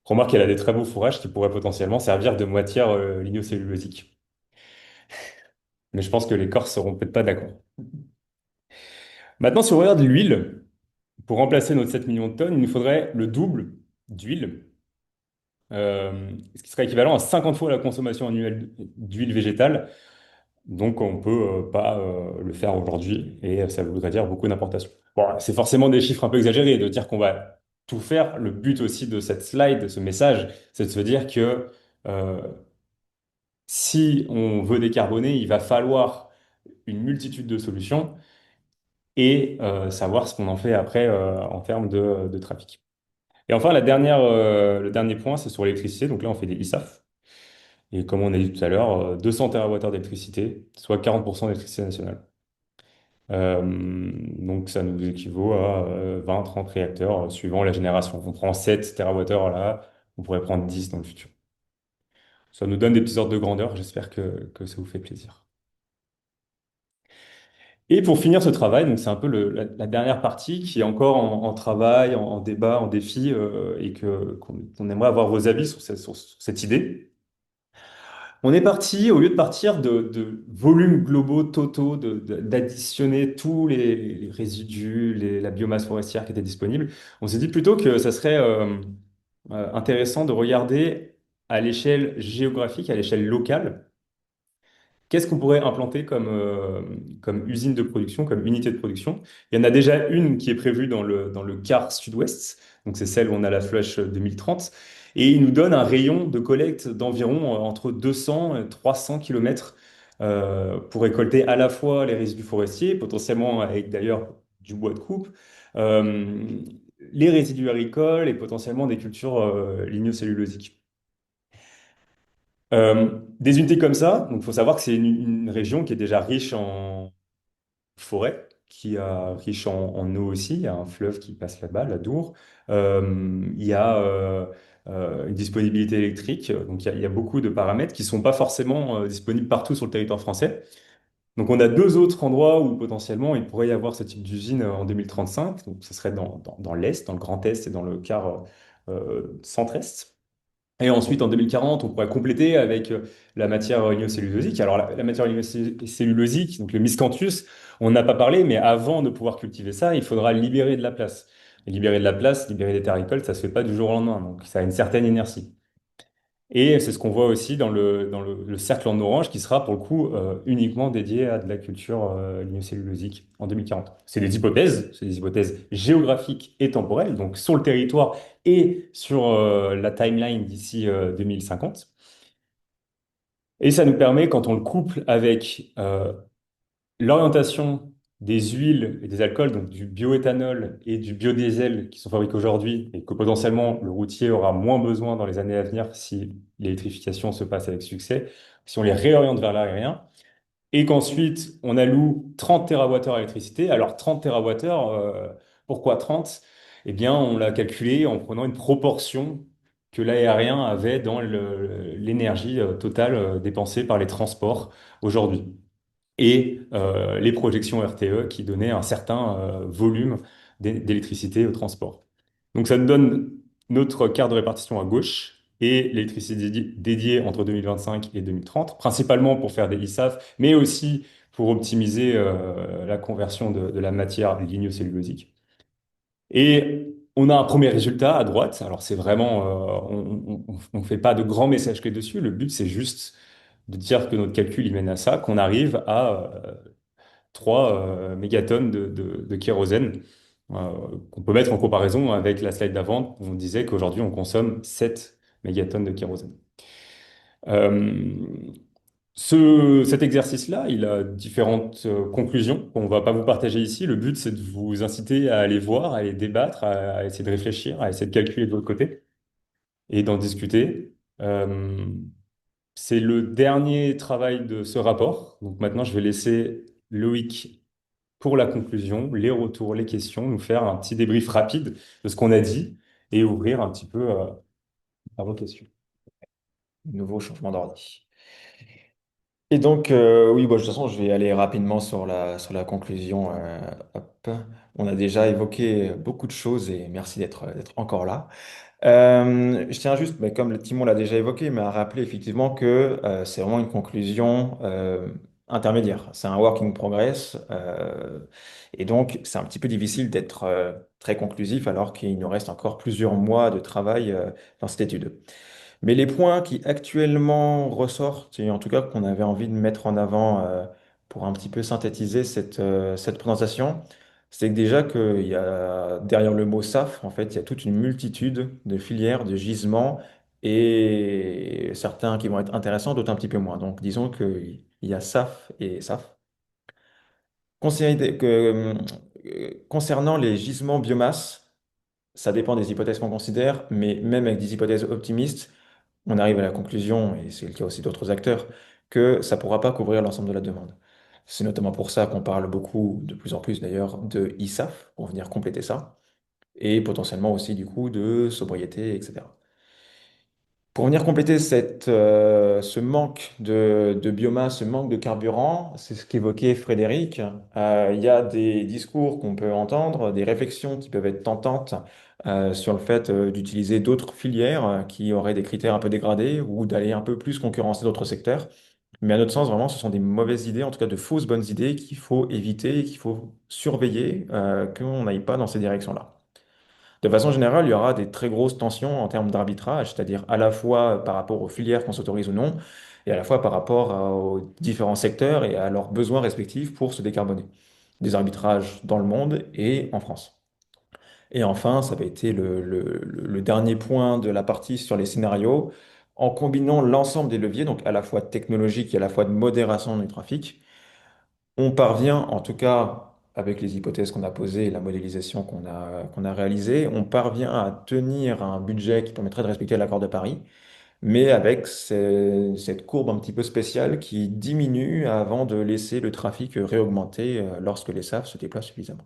Remarque qu'elle a des très beaux fourrages qui pourraient potentiellement servir de matière lignocellulosique. Mais je pense que les Corses seront peut-être pas d'accord. Maintenant, si on regarde l'huile, pour remplacer nos 7 millions de tonnes, il nous faudrait le double d'huile, ce qui serait équivalent à 50 fois la consommation annuelle d'huile végétale. Donc, on ne peut pas le faire aujourd'hui et ça voudrait dire beaucoup d'importations. Bon, c'est forcément des chiffres un peu exagérés de dire qu'on va tout faire. Le but aussi de cette slide, de ce message, c'est de se dire que euh, si on veut décarboner, il va falloir une multitude de solutions et savoir ce qu'on en fait après en termes de trafic. Et enfin, le dernier point, c'est sur l'électricité. Donc là, on fait des ISAF. Et comme on a dit tout à l'heure, 200 TWh d'électricité, soit 40% d'électricité nationale. Donc ça nous équivaut à 20-30 réacteurs suivant la génération. On prend 7 TWh là, on pourrait prendre 10 dans le futur. Ça nous donne des petits ordres de grandeur, j'espère que ça vous fait plaisir. Et pour finir ce travail, donc c'est un peu la dernière partie qui est encore en travail, en débat, en défi, et qu'on aimerait avoir vos avis sur cette idée. On est parti, au lieu de partir de volumes globaux totaux, d'additionner tous les résidus, la biomasse forestière qui était disponible, on s'est dit plutôt que ça serait intéressant de regarder à l'échelle géographique, à l'échelle locale, qu'est-ce qu'on pourrait implanter comme usine de production, comme unité de production? Il y en a déjà une qui est prévue dans le quart sud-ouest, donc c'est celle où on a la Flush 2030, et il nous donne un rayon de collecte d'environ entre 200 et 300 km pour récolter à la fois les résidus forestiers, potentiellement avec d'ailleurs du bois de coupe, euh, les résidus agricoles et potentiellement des cultures lignocellulosiques. Des unités comme ça, donc il faut savoir que c'est une région qui est déjà riche en forêt, qui est riche en eau aussi. Il y a un fleuve qui passe là-bas, la Dour. Il y a une disponibilité électrique. Donc il y a beaucoup de paramètres qui sont pas forcément disponibles partout sur le territoire français. Donc on a deux autres endroits où potentiellement il pourrait y avoir ce type d'usine en 2035. Donc ce serait dans l'Est, dans le Grand Est et dans le quart centre-Est. Et ensuite, en 2040, on pourrait compléter avec la matière lignocellulosique. Alors, la matière lignocellulosique, donc le miscanthus, on n'a pas parlé, mais avant de pouvoir cultiver ça, il faudra libérer de la place. Et libérer de la place, libérer des terres récoltes, ça se fait pas du jour au lendemain. Donc, ça a une certaine inertie. Et c'est ce qu'on voit aussi dans le cercle en orange, qui sera pour le coup uniquement dédié à de la culture lignocellulosique en 2040. C'est des hypothèses géographiques et temporelles, donc sur le territoire et sur la timeline d'ici 2050. Et ça nous permet, quand on le couple avec l'orientation des huiles et des alcools, donc du bioéthanol et du biodiesel qui sont fabriqués aujourd'hui, et que potentiellement le routier aura moins besoin dans les années à venir si l'électrification se passe avec succès, si on les réoriente vers l'aérien, et qu'ensuite on alloue 30 TWh à l'électricité. Alors 30 TWh, pourquoi 30? Eh bien, on l'a calculé en prenant une proportion que l'aérien avait dans l'énergie totale dépensée par les transports aujourd'hui et les projections RTE qui donnaient un certain volume d'électricité au transport. Donc ça nous donne notre quart de répartition à gauche et l'électricité dédiée entre 2025 et 2030, principalement pour faire des ISAF, mais aussi pour optimiser la conversion de la matière lignocellulosique. Et on a un premier résultat à droite. Alors c'est vraiment, on ne fait pas de grands messages clés dessus. Le but, c'est juste de dire que notre calcul, il mène à ça, qu'on arrive à 3 mégatonnes de kérosène, qu'on peut mettre en comparaison avec la slide d'avant, où on disait qu'aujourd'hui, on consomme 7 mégatonnes de kérosène. Euh, cet exercice-là, il a différentes conclusions qu'on ne va pas vous partager ici. Le but, c'est de vous inciter à aller voir, à aller débattre, à essayer de réfléchir, à essayer de calculer de votre côté et d'en discuter. C'est le dernier travail de ce rapport. Donc maintenant, je vais laisser Loïc pour la conclusion, les retours, les questions, nous faire un petit débrief rapide de ce qu'on a dit et ouvrir un petit peu à vos questions. Nouveau changement d'ordi. Et donc, oui, bon, de toute façon, je vais aller rapidement sur la conclusion. Hop. On a déjà évoqué beaucoup de choses et merci d'être encore là. Je tiens juste, mais comme le Timon l'a déjà évoqué, mais à rappeler effectivement que c'est vraiment une conclusion intermédiaire. C'est un work in progress. Et donc, c'est un petit peu difficile d'être très conclusif alors qu'il nous reste encore plusieurs mois de travail dans cette étude. Mais les points qui actuellement ressortent, et en tout cas qu'on avait envie de mettre en avant pour un petit peu synthétiser cette présentation, c'est que déjà qu'il y a derrière le mot SAF, en fait, il y a toute une multitude de filières, de gisements, et certains qui vont être intéressants, d'autres un petit peu moins. Donc disons qu'il y a SAF et SAF. Concernant les gisements biomasse, ça dépend des hypothèses qu'on considère, mais même avec des hypothèses optimistes, on arrive à la conclusion, et c'est le cas aussi d'autres acteurs, que ça ne pourra pas couvrir l'ensemble de la demande. C'est notamment pour ça qu'on parle beaucoup, de plus en plus d'ailleurs, de ISAF, pour venir compléter ça, et potentiellement aussi du coup de sobriété, etc. Pour venir compléter ce manque de biomasse, ce manque de carburant, c'est ce qu'évoquait Frédéric. Il y a des discours qu'on peut entendre, des réflexions qui peuvent être tentantes sur le fait d'utiliser d'autres filières qui auraient des critères un peu dégradés ou d'aller un peu plus concurrencer d'autres secteurs. Mais à notre sens, vraiment, ce sont des mauvaises idées, en tout cas de fausses bonnes idées qu'il faut éviter et qu'il faut surveiller qu'on n'aille pas dans ces directions-là. De façon générale, il y aura des très grosses tensions en termes d'arbitrage, c'est-à-dire à la fois par rapport aux filières qu'on s'autorise ou non, et à la fois par rapport aux différents secteurs et à leurs besoins respectifs pour se décarboner. Des arbitrages dans le monde et en France. Et enfin, ça va été le dernier point de la partie sur les scénarios, en combinant l'ensemble des leviers, donc à la fois technologique et à la fois de modération du trafic, on parvient, en tout cas avec les hypothèses qu'on a posées et la modélisation qu'on a réalisée, on parvient à tenir un budget qui permettrait de respecter l'accord de Paris, mais avec cette courbe un petit peu spéciale qui diminue avant de laisser le trafic réaugmenter lorsque les SAF se déploient suffisamment.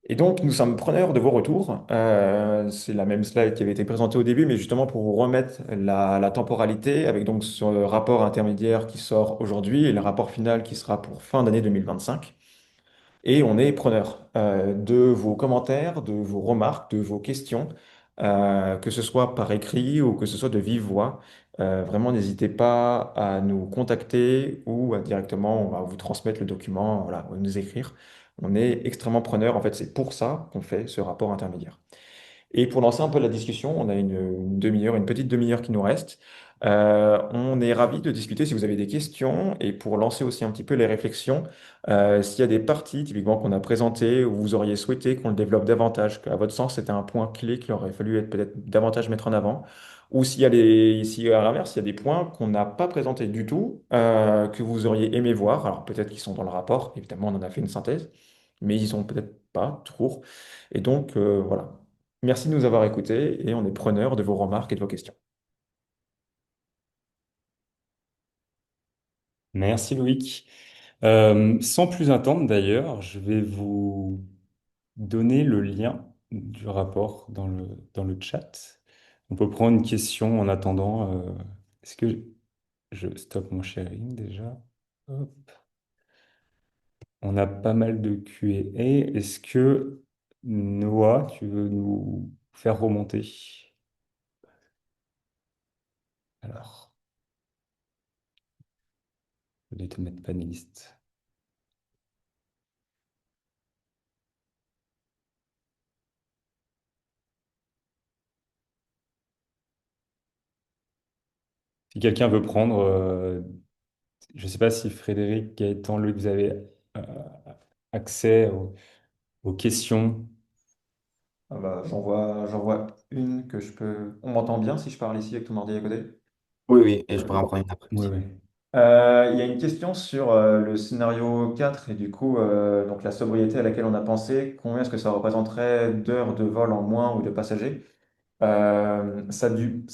Et donc, nous sommes preneurs de vos retours. C'est la même slide qui avait été présentée au début, mais justement pour vous remettre la temporalité, avec donc ce rapport intermédiaire qui sort aujourd'hui et le rapport final qui sera pour fin d'année 2025. Et on est preneur de vos commentaires, de vos remarques, de vos questions, que ce soit par écrit ou que ce soit de vive voix. Vraiment, n'hésitez pas à nous contacter ou directement on va vous transmettre le document, voilà, ou nous écrire. On est extrêmement preneur. En fait, c'est pour ça qu'on fait ce rapport intermédiaire. Et pour lancer un peu la discussion, on a une demi-heure, une petite demi-heure qui nous reste. On est ravi de discuter si vous avez des questions et pour lancer aussi un petit peu les réflexions, s'il y a des parties typiquement qu'on a présentées où vous auriez souhaité qu'on le développe davantage, qu'à votre sens c'était un point clé qu'il aurait fallu être peut-être davantage mettre en avant, ou s'il y a si à l'inverse, il y a des points qu'on n'a pas présentés du tout, que vous auriez aimé voir, alors peut-être qu'ils sont dans le rapport, évidemment on en a fait une synthèse, mais ils sont peut-être pas toujours. Et donc voilà. Merci de nous avoir écoutés et on est preneur de vos remarques et de vos questions. Merci Loïc. Sans plus attendre d'ailleurs, je vais vous donner le lien du rapport dans le chat. On peut prendre une question en attendant. Est-ce que je stoppe mon sharing déjà? Hop. On a pas mal de Q&A. Est-ce que Noah, tu veux nous faire remonter? Alors, je vais te mettre panéliste. Si quelqu'un veut prendre, je ne sais pas si Frédéric, Gaëtan, Luc, vous avez euh, accès aux questions. Ah bah, j'en vois une que je peux. On m'entend bien si je parle ici avec ton ordi à côté? Oui, oui, et je pourrais en prendre une après Oui, aussi. oui. Il y a une question sur le scénario 4 et du coup donc la sobriété à laquelle on a pensé. Combien est-ce que ça représenterait d'heures de vol en moins ou de passagers? Ça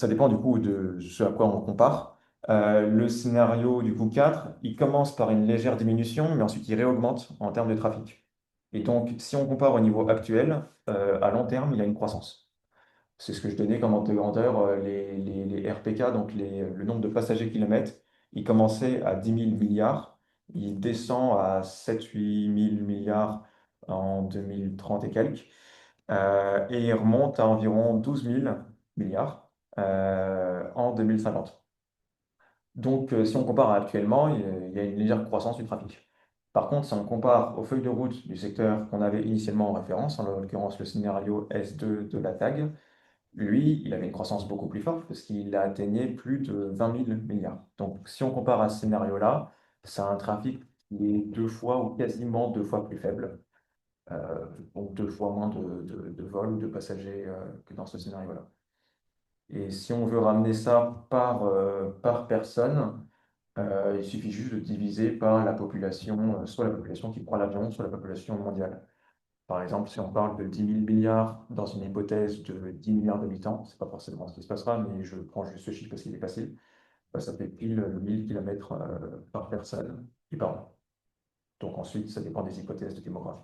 dépend du coup de ce à quoi on compare. Le scénario du coup 4, il commence par une légère diminution, mais ensuite il réaugmente en termes de trafic. Et donc, si on compare au niveau actuel, à long terme, il y a une croissance. C'est ce que je donnais comme ordre de grandeur, les RPK, donc le nombre de passagers kilomètres, il commençait à 10 000 milliards, il descend à 7 000 8 000 milliards en 2030 et quelques. Et il remonte à environ 12 000 milliards en 2050. Donc, si on compare à actuellement, il y a une légère croissance du trafic. Par contre, si on compare aux feuilles de route du secteur qu'on avait initialement en référence, en l'occurrence le scénario S2 de la TAG, lui, il avait une croissance beaucoup plus forte parce qu'il a atteigné plus de 20 000 milliards. Donc, si on compare à ce scénario-là, c'est un trafic qui est 2 fois ou quasiment 2 fois plus faible. Donc 2 fois moins de vols ou de passagers que dans ce scénario-là. Et si on veut ramener ça par personne, il suffit juste de diviser par la population, soit la population qui prend l'avion, soit la population mondiale. Par exemple, si on parle de 10 000 milliards dans une hypothèse de 10 milliards d'habitants, c'est pas forcément ce qui se passera, mais je prends juste ce chiffre parce qu'il est facile, bah, ça fait pile 1 000 km par personne et par an. Donc ensuite, ça dépend des hypothèses de démographie.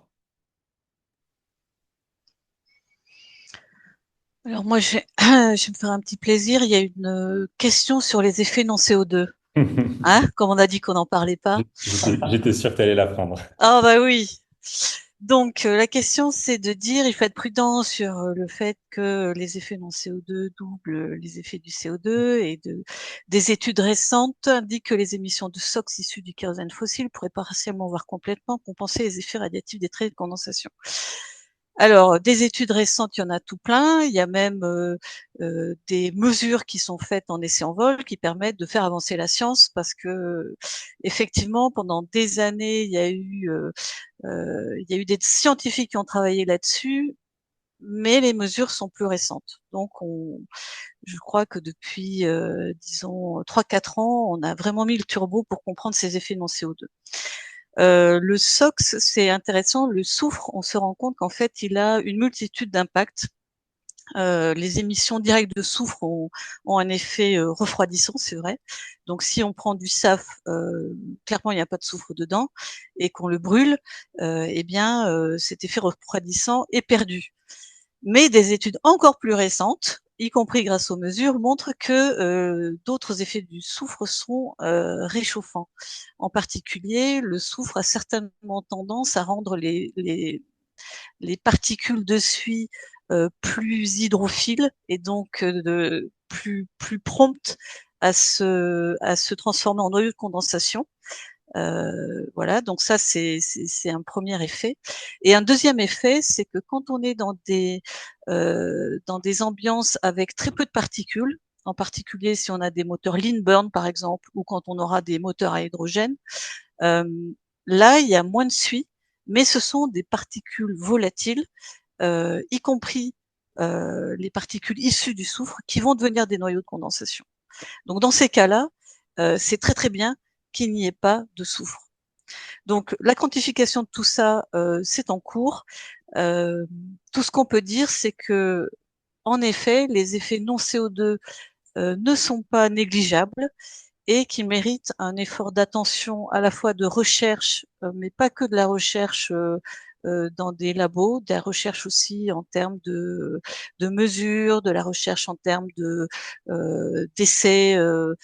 Alors moi, je vais me faire un petit plaisir. Il y a une question sur les effets non CO2. Hein, comme on a dit qu'on n'en parlait pas. J'étais sûr que tu allais la prendre. Ah bah oui. Donc la question c'est de dire il faut être prudent sur le fait que les effets non CO2 doublent les effets du CO2 et des études récentes indiquent que les émissions de SOx issues du kérosène fossile pourraient partiellement voire complètement compenser les effets radiatifs des traits de condensation. Alors, des études récentes, il y en a tout plein. Il y a même des mesures qui sont faites en essai en vol qui permettent de faire avancer la science parce que effectivement, pendant des années, il y a eu des scientifiques qui ont travaillé là-dessus, mais les mesures sont plus récentes. Donc, je crois que depuis, disons, 3-4 ans, on a vraiment mis le turbo pour comprendre ces effets non CO2. Le SOx, c'est intéressant. Le soufre, on se rend compte qu'en fait, il a une multitude d'impacts. Les émissions directes de soufre ont un effet refroidissant, c'est vrai. Donc, si on prend du SAF, clairement, il n'y a pas de soufre dedans, et qu'on le brûle, eh bien, cet effet refroidissant est perdu. Mais des études encore plus récentes, y compris grâce aux mesures, montrent que d'autres effets du soufre sont réchauffants. En particulier, le soufre a certainement tendance à rendre les particules de suie plus hydrophiles et donc plus promptes à se transformer en noyau de condensation. Voilà, donc ça c'est un premier effet. Et un deuxième effet, c'est que quand on est dans des ambiances avec très peu de particules, en particulier si on a des moteurs lean burn par exemple, ou quand on aura des moteurs à hydrogène, euh, là il y a moins de suie, mais ce sont des particules volatiles, y compris les particules issues du soufre, qui vont devenir des noyaux de condensation. Donc dans ces cas-là, c'est très très bien qu'il n'y ait pas de soufre. Donc la quantification de tout ça, c'est en cours. Euh, Tout ce qu'on peut dire, c'est que en effet, les effets non CO2 ne sont pas négligeables et qu'ils méritent un effort d'attention à la fois de recherche, mais pas que de la recherche dans des labos, de la recherche aussi en termes de mesures, de la recherche en termes d'essais euh,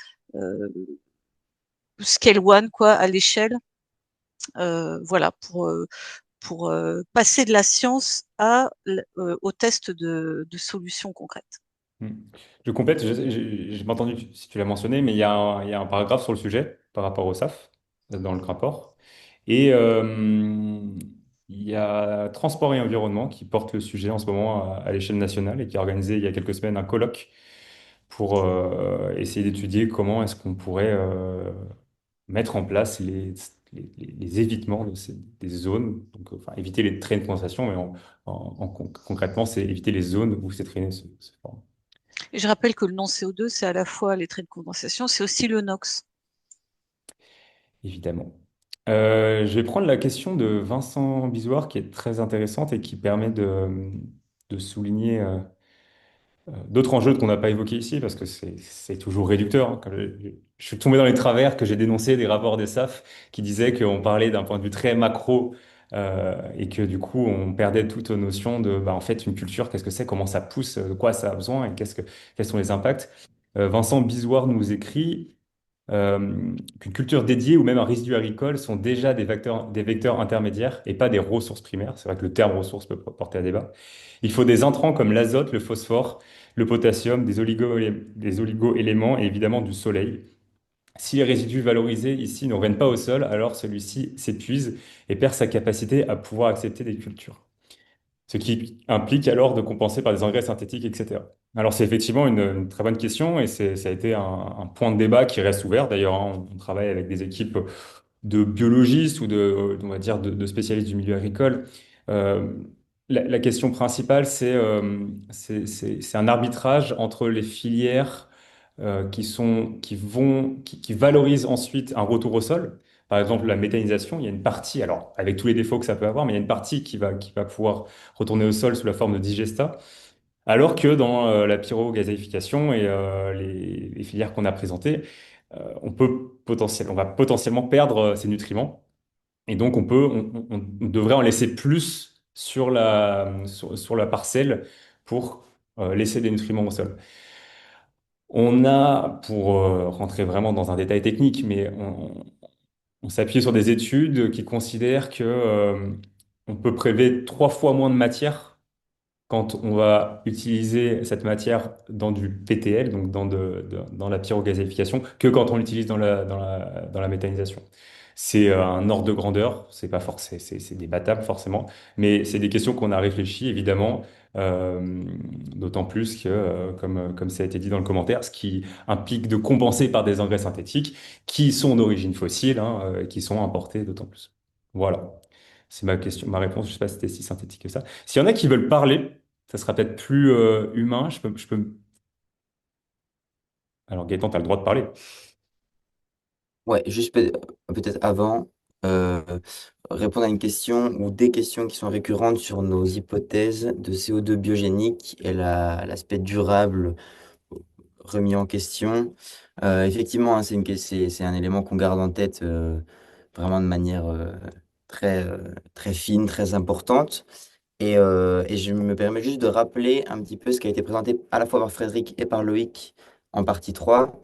scale one quoi à l'échelle, voilà pour passer de la science au test de solutions concrètes. Hmm. Je complète, j'ai pas entendu si tu l'as mentionné, mais il y a un paragraphe sur le sujet par rapport au SAF dans le rapport. Et il y a Transport et Environnement qui porte le sujet en ce moment à l'échelle nationale et qui a organisé il y a quelques semaines un colloque pour essayer d'étudier comment est-ce qu'on pourrait mettre en place les évitements des zones, donc enfin, éviter les trains de condensation, mais concrètement, c'est éviter les zones où ces traînées se forment. Et je rappelle que le non-CO2, c'est à la fois les traits de condensation, c'est aussi le NOx. Évidemment. Je vais prendre la question de Vincent Bizoir qui est très intéressante et qui permet de souligner d'autres enjeux qu'on n'a pas évoqués ici parce que c'est toujours réducteur, hein. Je suis tombé dans les travers que j'ai dénoncé des rapports des SAF qui disaient qu'on parlait d'un point de vue très macro et que du coup on perdait toute notion de bah, en fait une culture, qu'est-ce que c'est, comment ça pousse, de quoi ça a besoin et quels sont les impacts. Vincent Bizoir nous écrit qu'une culture dédiée ou même un résidu agricole sont déjà des vecteurs intermédiaires et pas des ressources primaires. C'est vrai que le terme ressource peut porter à débat. Il faut des intrants comme l'azote, le phosphore, le potassium, des oligo-éléments et évidemment du soleil. Si les résidus valorisés ici ne reviennent pas au sol, alors celui-ci s'épuise et perd sa capacité à pouvoir accepter des cultures. Ce qui implique alors de compenser par des engrais synthétiques, etc. Alors c'est effectivement une très bonne question et ça a été un point de débat qui reste ouvert. D'ailleurs, hein, on travaille avec des équipes de biologistes ou on va dire de spécialistes du milieu agricole. Euh, la question principale, c'est un arbitrage entre les filières qui valorisent ensuite un retour au sol. Par exemple, la méthanisation, il y a une partie, alors avec tous les défauts que ça peut avoir, mais il y a une partie qui va pouvoir retourner au sol sous la forme de digestat. Alors que dans la pyrogazéification et les filières qu'on a présentées, on va potentiellement perdre ces nutriments. Et donc, on devrait en laisser plus sur la parcelle pour laisser des nutriments au sol. On a, pour rentrer vraiment dans un détail technique, mais on s'appuie sur des études qui considèrent que on peut prélever 3 fois moins de matière quand on va utiliser cette matière dans du PTL, donc dans la pyrogazéification, que quand on l'utilise dans la méthanisation. C'est un ordre de grandeur, c'est pas forcément, c'est débattable forcément, mais c'est des questions qu'on a réfléchi évidemment, d'autant plus que, comme ça a été dit dans le commentaire, ce qui implique de compenser par des engrais synthétiques qui sont d'origine fossile, hein, et qui sont importés d'autant plus. Voilà, c'est ma question, ma réponse. Je sais pas si c'était si synthétique que ça. S'il y en a qui veulent parler, ça sera peut-être plus humain. Alors Gaëtan, tu as le droit de parler. Ouais, juste peut-être avant, euh, répondre à une question ou des questions qui sont récurrentes sur nos hypothèses de CO2 biogénique et l'aspect durable remis en question. Effectivement, hein, c'est un élément qu'on garde en tête vraiment de manière très fine, très importante. Et je me permets juste de rappeler un petit peu ce qui a été présenté à la fois par Frédéric et par Loïc en partie 3,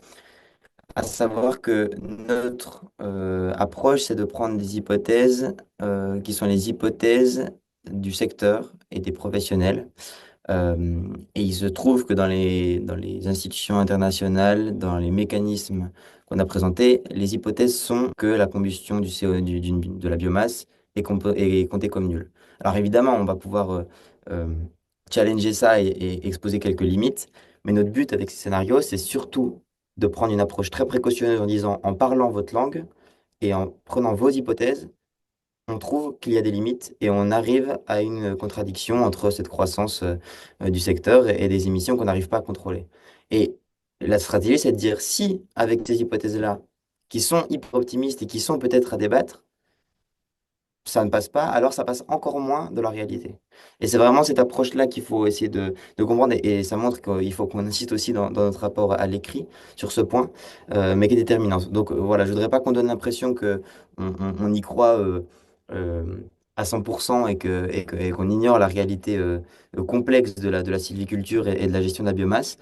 à savoir que notre approche, c'est de prendre des hypothèses qui sont les hypothèses du secteur et des professionnels. Et il se trouve que dans les institutions internationales, dans les mécanismes qu'on a présentés, les hypothèses sont que la combustion du CO, de la biomasse est comptée comme nulle. Alors évidemment, on va pouvoir euh, challenger ça et exposer quelques limites, mais notre but avec ces scénarios, c'est surtout de prendre une approche très précautionneuse en disant, en parlant votre langue et en prenant vos hypothèses, on trouve qu'il y a des limites et on arrive à une contradiction entre cette croissance du secteur et des émissions qu'on n'arrive pas à contrôler. Et la stratégie, c'est de dire si, avec ces hypothèses-là, qui sont hyper optimistes et qui sont peut-être à débattre, ça ne passe pas, alors ça passe encore moins de la réalité. Et c'est vraiment cette approche-là qu'il faut essayer de comprendre, et ça montre qu'il faut qu'on insiste aussi dans notre rapport à l'écrit sur ce point, mais qui est déterminant. Donc voilà, je voudrais pas qu'on donne l'impression que on y croit euh, à 100% et qu'on ignore la réalité complexe de la sylviculture et de la gestion de la biomasse.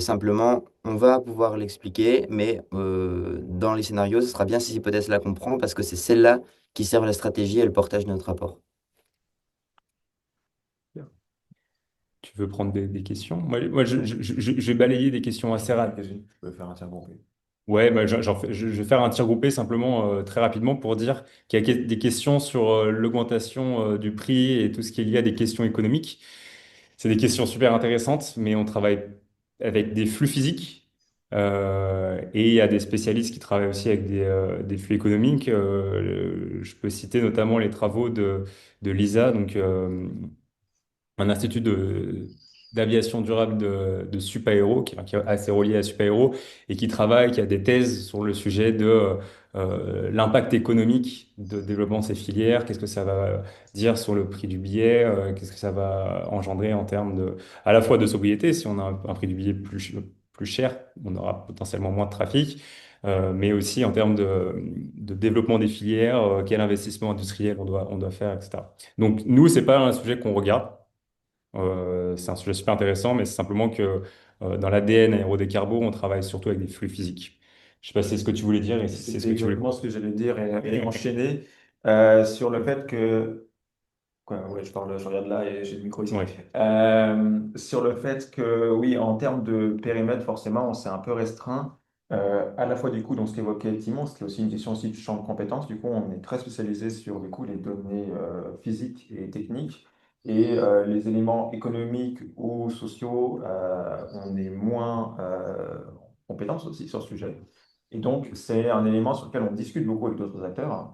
Simplement, on va pouvoir l'expliquer, mais dans les scénarios, ce sera bien ces hypothèses-là qu'on prend parce que c'est celles-là qui servent la stratégie et le portage de notre rapport. Tu veux prendre des questions? Moi, je vais balayer des questions assez rapides. Je peux faire un tir groupé. Ouais, bah, je vais faire un tir groupé simplement très rapidement pour dire qu'il y a des questions sur l'augmentation du prix et tout ce qui est lié à des questions économiques. C'est des questions super intéressantes, mais on travaille avec des flux physiques et il y a des spécialistes qui travaillent aussi avec des flux économiques. Je peux citer notamment les travaux de l'ISA, donc un institut d'aviation durable de Supaéro, qui est assez relié à Supaéro, et qui travaille, qui a des thèses sur le sujet de l'impact économique de développement de ces filières, qu'est-ce que ça va dire sur le prix du billet, qu'est-ce que ça va engendrer en termes à la fois de sobriété, si on a un prix du billet plus cher, on aura potentiellement moins de trafic, mais aussi en termes de développement des filières, quel investissement industriel on doit faire, etc. Donc nous, c'est pas un sujet qu'on regarde. C'est un sujet super intéressant, mais c'est simplement que dans l'ADN aérodécarbo, on travaille surtout avec des flux physiques. Je sais pas si c'est ce que tu voulais dire et si c'est ce C'était que tu voulais. exactement ce que j'allais dire et enchaîner sur le fait que quoi, ouais, je parle, je regarde là et j'ai le micro ici. Ouais. Sur le fait que, oui, en termes de périmètre, forcément, on s'est un peu restreint. À la fois, du coup, dans ce qu'évoquait Timon, c'était aussi une question aussi de champ de compétences. Du coup, on est très spécialisé sur, du coup, les données physiques et techniques. Et les éléments économiques ou sociaux, on est moins compétents aussi sur ce sujet. Et donc, c'est un élément sur lequel on discute beaucoup avec d'autres acteurs,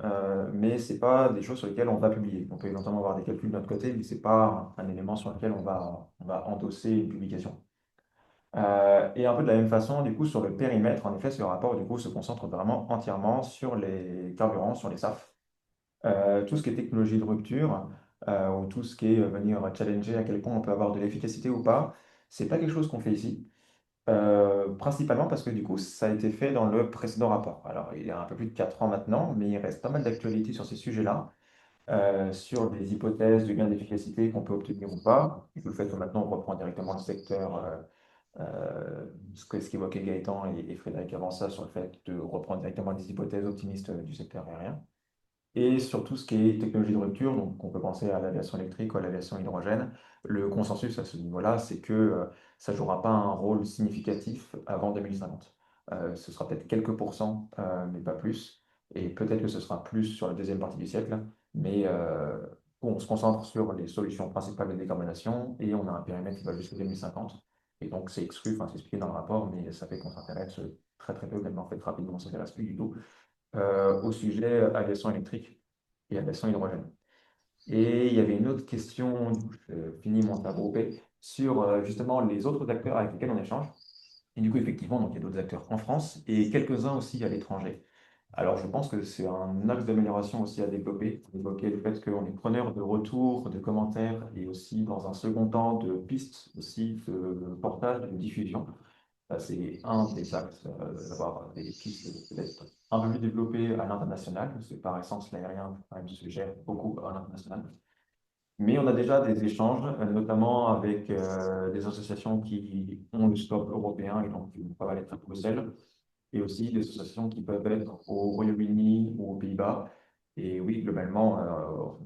mais ce n'est pas des choses sur lesquelles on va publier. On peut éventuellement avoir des calculs de notre côté, mais ce n'est pas un élément sur lequel on va endosser une publication. Et un peu de la même façon, du coup, sur le périmètre, en effet, ce rapport, du coup, se concentre vraiment entièrement sur les carburants, sur les SAF. Tout ce qui est technologie de rupture, ou tout ce qui est venir challenger à quel point on peut avoir de l'efficacité ou pas, c'est pas quelque chose qu'on fait ici. Principalement parce que du coup, ça a été fait dans le précédent rapport. Alors, il y a un peu plus de 4 ans maintenant, mais il reste pas mal d'actualités sur ces sujets-là, sur des hypothèses de gain d'efficacité qu'on peut obtenir ou pas. Et le fait que maintenant, on reprend directement le secteur, ce qu'évoquait Gaëtan et Frédéric avant ça, sur le fait de reprendre directement des hypothèses optimistes du secteur aérien. Et sur tout ce qui est technologie de rupture, donc on peut penser à l'aviation électrique ou à l'aviation hydrogène, le consensus à ce niveau-là, c'est que ça ne jouera pas un rôle significatif avant 2050. Ce sera peut-être quelques pourcents, mais pas plus. Et peut-être que ce sera plus sur la deuxième partie du siècle, mais bon, on se concentre sur les solutions principales de décarbonation et on a un périmètre qui va jusqu'à 2050. Et donc c'est exclu, enfin c'est expliqué dans le rapport, mais ça fait qu'on s'intéresse très très peu, même en fait rapidement on ne s'intéresse plus du tout, au sujet aviation électrique et aviation hydrogène. Et il y avait une autre question, du coup, je finis mon tableau groupé, sur justement les autres acteurs avec lesquels on échange. Et du coup, effectivement, donc, il y a d'autres acteurs en France et quelques-uns aussi à l'étranger. Alors, je pense que c'est un axe d'amélioration aussi à développer. Évoquer le fait qu'on est preneur de retours, de commentaires et aussi, dans un second temps, de pistes aussi de portage, de diffusion. Ça, c'est un des axes d'avoir des pistes peut-être un peu plus développées à l'international, parce que par essence, l'aérien quand même, se gère beaucoup à l'international. Mais on a déjà des échanges, notamment avec des associations qui ont le scope européen et donc qui vont pas mal être à Bruxelles, et aussi des associations qui peuvent être au Royaume-Uni ou aux Pays-Bas. Et oui, globalement,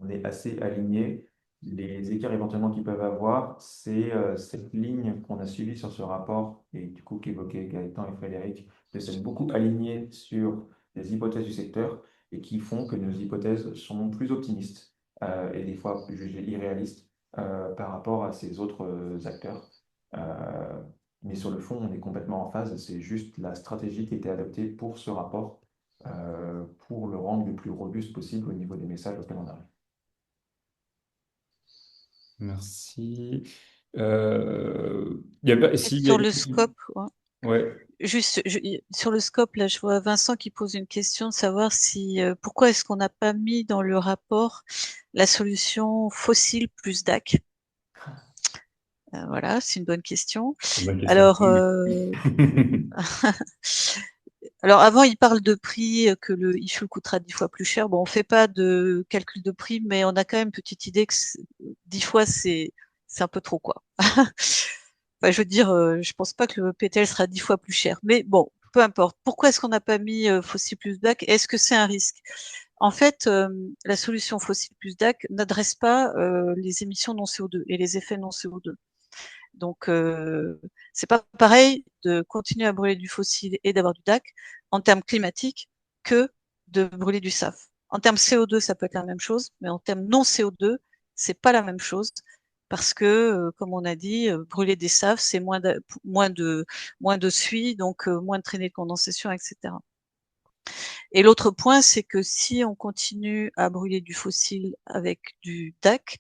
on est assez alignés. Les écarts éventuellement qu'ils peuvent avoir, c'est cette ligne qu'on a suivie sur ce rapport et du coup qu'évoquaient Gaëtan et Frédéric, de s'être beaucoup alignés sur les hypothèses du secteur et qui font que nos hypothèses sont plus optimistes et des fois plus jugées irréalistes par rapport à ces autres acteurs. Euh, mais sur le fond, on est complètement en phase. C'est juste la stratégie qui a été adoptée pour ce rapport, pour le rendre le plus robuste possible au niveau des messages auxquels on arrive. Merci. Y a pas, Et s'il y a sur le scope, ouais. ouais. Juste sur le scope, là, je vois Vincent qui pose une question de savoir si pourquoi est-ce qu'on n'a pas mis dans le rapport la solution fossile plus DAC. Voilà, c'est une bonne question. C'est une bonne question. Alors, alors avant, il parle de prix, que le e-fuel coûtera 10 fois plus cher. Bon, on fait pas de calcul de prix, mais on a quand même une petite idée que 10 fois, c'est un peu trop, quoi. Enfin, je veux dire, je pense pas que le PTL sera 10 fois plus cher. Mais bon, peu importe. Pourquoi est-ce qu'on n'a pas mis fossile plus DAC? Est-ce que c'est un risque? En fait, la solution fossile plus DAC n'adresse pas les émissions non CO2 et les effets non CO2. Donc, c'est pas pareil de continuer à brûler du fossile et d'avoir du DAC en termes climatiques que de brûler du SAF. En termes CO2, ça peut être la même chose, mais en termes non CO2, c'est pas la même chose parce que, comme on a dit, brûler des SAF, c'est moins de suie, donc moins de traînées de condensation, etc. Et l'autre point, c'est que si on continue à brûler du fossile avec du DAC,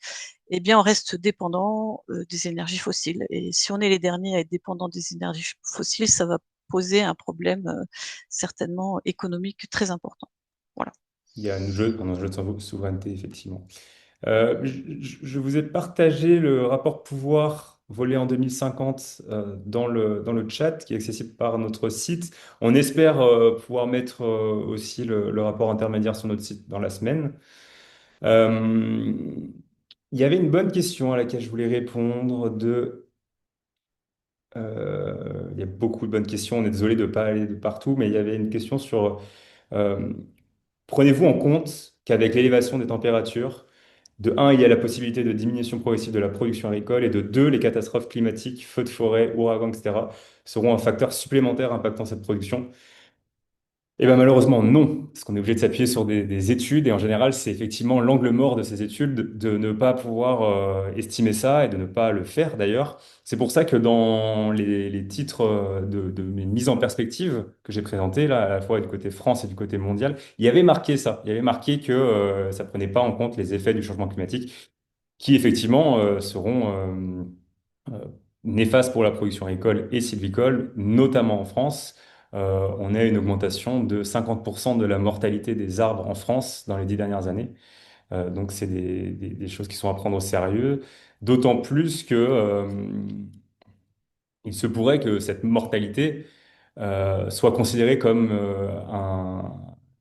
eh bien, on reste dépendant des énergies fossiles. Et si on est les derniers à être dépendants des énergies fossiles, ça va poser un problème certainement économique très important. Voilà. Il y a un enjeu de souveraineté, effectivement. Je vous ai partagé le rapport pouvoir volé en 2050 dans le chat qui est accessible par notre site. On espère pouvoir mettre aussi le rapport intermédiaire sur notre site dans la semaine. Euh, il y avait une bonne question à laquelle je voulais répondre il y a beaucoup de bonnes questions, on est désolé de ne pas aller de partout, mais il y avait une question sur euh, prenez-vous en compte qu'avec l'élévation des températures, de un, il y a la possibilité de diminution progressive de la production agricole, et de deux, les catastrophes climatiques, feux de forêt, ouragans, etc., seront un facteur supplémentaire impactant cette production. Eh bien, malheureusement, non, parce qu'on est obligé de s'appuyer sur des études, et en général, c'est effectivement l'angle mort de ces études de ne pas pouvoir estimer ça et de ne pas le faire d'ailleurs. C'est pour ça que dans les titres de mes mises en perspective que j'ai présentées, là, à la fois du côté France et du côté mondial, il y avait marqué ça. Il y avait marqué que ça prenait pas en compte les effets du changement climatique, qui effectivement seront euh, néfastes pour la production agricole et sylvicole, notamment en France. On a une augmentation de 50% de la mortalité des arbres en France dans les 10 dernières années. Donc, c'est des choses qui sont à prendre au sérieux, d'autant plus que il se pourrait que cette mortalité soit considérée comme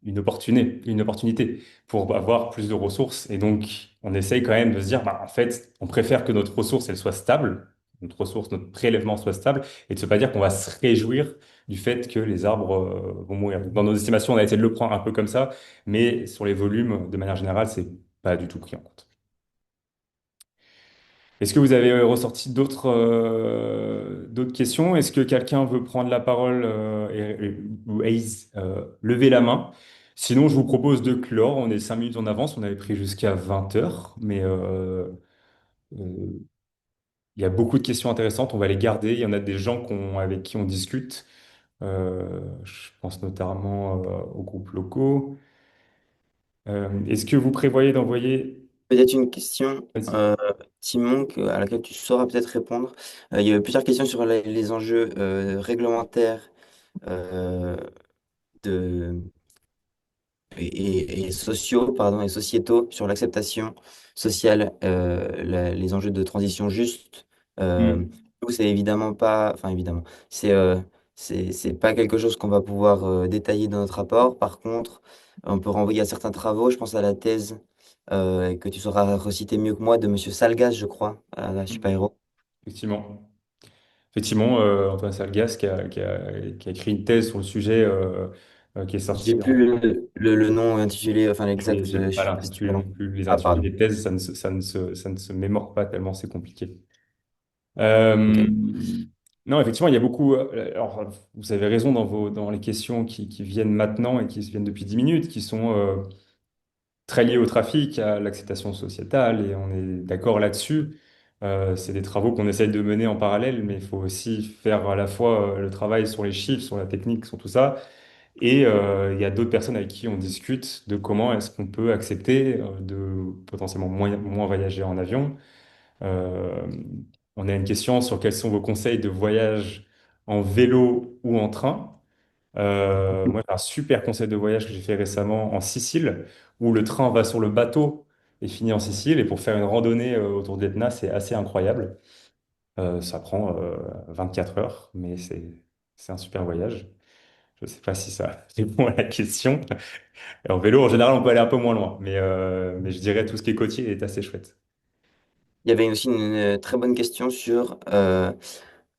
une opportunité pour avoir plus de ressources. Et donc, on essaye quand même de se dire, bah, en fait, on préfère que notre ressource, elle soit stable, notre ressource, notre prélèvement soit stable, et de se pas dire qu'on va se réjouir du fait que les arbres vont mourir. Dans nos estimations, on a essayé de le prendre un peu comme ça, mais sur les volumes, de manière générale, c'est pas du tout pris en compte. Est-ce que vous avez ressorti d'autres questions? Est-ce que quelqu'un veut prendre la parole ou aise, lever la main? Sinon, je vous propose de clore. On est 5 minutes en avance. On avait pris jusqu'à 20 heures. Mais euh, il y a beaucoup de questions intéressantes. On va les garder. Il y en a des gens avec qui on discute. Je pense notamment aux groupes locaux. Est-ce que vous prévoyez d'envoyer... Peut-être une question, Vas-y. Timon, à laquelle tu sauras peut-être répondre. Il y a eu plusieurs questions sur les enjeux réglementaires euh, de, et sociaux, pardon, et sociétaux sur l'acceptation sociale, les enjeux de transition juste. Hmm. Nous, c'est évidemment pas, enfin évidemment, c'est pas quelque chose qu'on va pouvoir détailler dans notre rapport. Par contre, on peut renvoyer à certains travaux. Je pense à la thèse que tu sauras reciter mieux que moi de Monsieur Salgas, je crois, à la Hmm. Super-Héros. Effectivement. Effectivement, Antoine Salgas qui a écrit une thèse sur le sujet qui est J'ai sortie plus le nom intitulé, enfin et l'exact, j'ai pas je suis pas l'intitulé non loin. plus. Les Ah, intitulés pardon. des thèses, ça ne se mémore pas tellement c'est compliqué. Euh, Ok. non, effectivement, il y a beaucoup. Alors, vous avez raison dans les questions qui viennent maintenant et qui viennent depuis 10 minutes, qui sont très liées au trafic, à l'acceptation sociétale, et on est d'accord là-dessus. C'est des travaux qu'on essaye de mener en parallèle, mais il faut aussi faire à la fois le travail sur les chiffres, sur la technique, sur tout ça. Et il y a d'autres personnes avec qui on discute de comment est-ce qu'on peut accepter de potentiellement moins voyager en avion. Euh, on a une question sur quels sont vos conseils de voyage en vélo ou en train. Moi, j'ai un super conseil de voyage que j'ai fait récemment en Sicile, où le train va sur le bateau et finit en Sicile. Et pour faire une randonnée autour d'Etna, c'est assez incroyable. Ça prend 24 heures, mais c'est un super voyage. Je ne sais pas si ça répond à la question. Et en vélo, en général, on peut aller un peu moins loin, mais je dirais tout ce qui est côtier est assez chouette. Il y avait aussi une très bonne question sur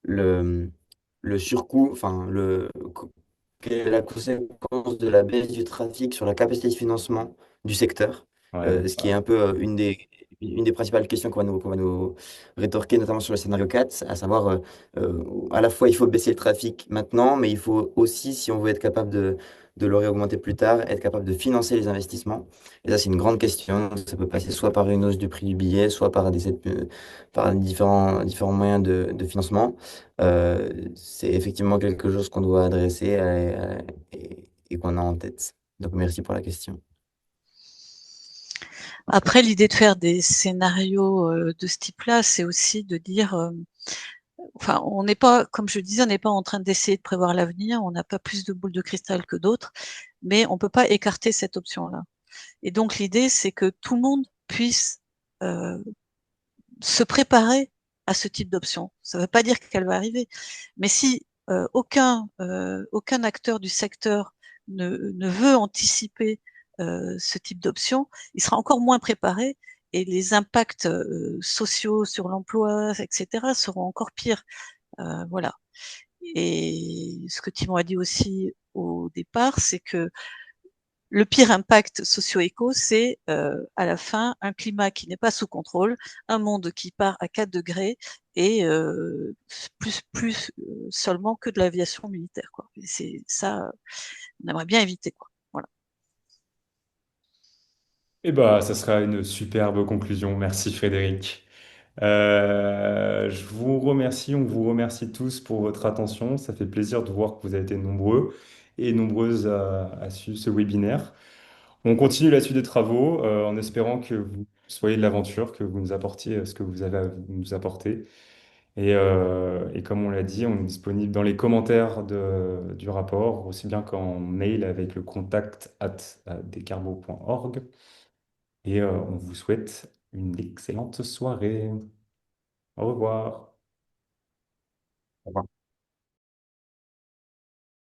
le, le surcoût, enfin, quelle est la conséquence de la baisse du trafic sur la capacité de financement du secteur, Ouais. ce qui est un peu une des principales questions qu'on va nous rétorquer, notamment sur le scénario 4, à savoir, à la fois, il faut baisser le trafic maintenant, mais il faut aussi, si on veut être capable de le réaugmenter plus tard, être capable de financer les investissements. Et ça, c'est une grande question. Ça peut passer soit par une hausse du prix du billet, soit par différents moyens de financement. C'est effectivement quelque chose qu'on doit adresser et qu'on a en tête. Donc, merci pour la question. Après, l'idée de faire des scénarios de ce type-là, c'est aussi de dire, enfin, on n'est pas, comme je disais, on n'est pas en train d'essayer de prévoir l'avenir, on n'a pas plus de boules de cristal que d'autres, mais on peut pas écarter cette option-là. Et donc, l'idée, c'est que tout le monde puisse euh, se préparer à ce type d'option. Ça ne veut pas dire qu'elle va arriver, mais si aucun acteur du secteur ne veut anticiper ce type d'option, il sera encore moins préparé et les impacts sociaux sur l'emploi, etc., seront encore pires. Voilà. Et ce que Timon a dit aussi au départ, c'est que le pire impact socio-éco, c'est à la fin un climat qui n'est pas sous contrôle, un monde qui part à 4 degrés et plus seulement que de l'aviation militaire, quoi. Et c'est ça, on aimerait bien éviter, quoi. Voilà. Et bah, ça sera une superbe conclusion. Merci Frédéric. Je vous remercie, on vous remercie tous pour votre attention. Ça fait plaisir de voir que vous avez été nombreux et nombreuses à suivre ce webinaire. On continue la suite des travaux en espérant que vous soyez de l'aventure, que vous nous apportiez ce que vous avez à nous apporter. Et comme on l'a dit, on est disponible dans les commentaires du rapport, aussi bien qu'en mail avec le contact at descarbo.org. Et on vous souhaite une excellente soirée. Au revoir. Au revoir.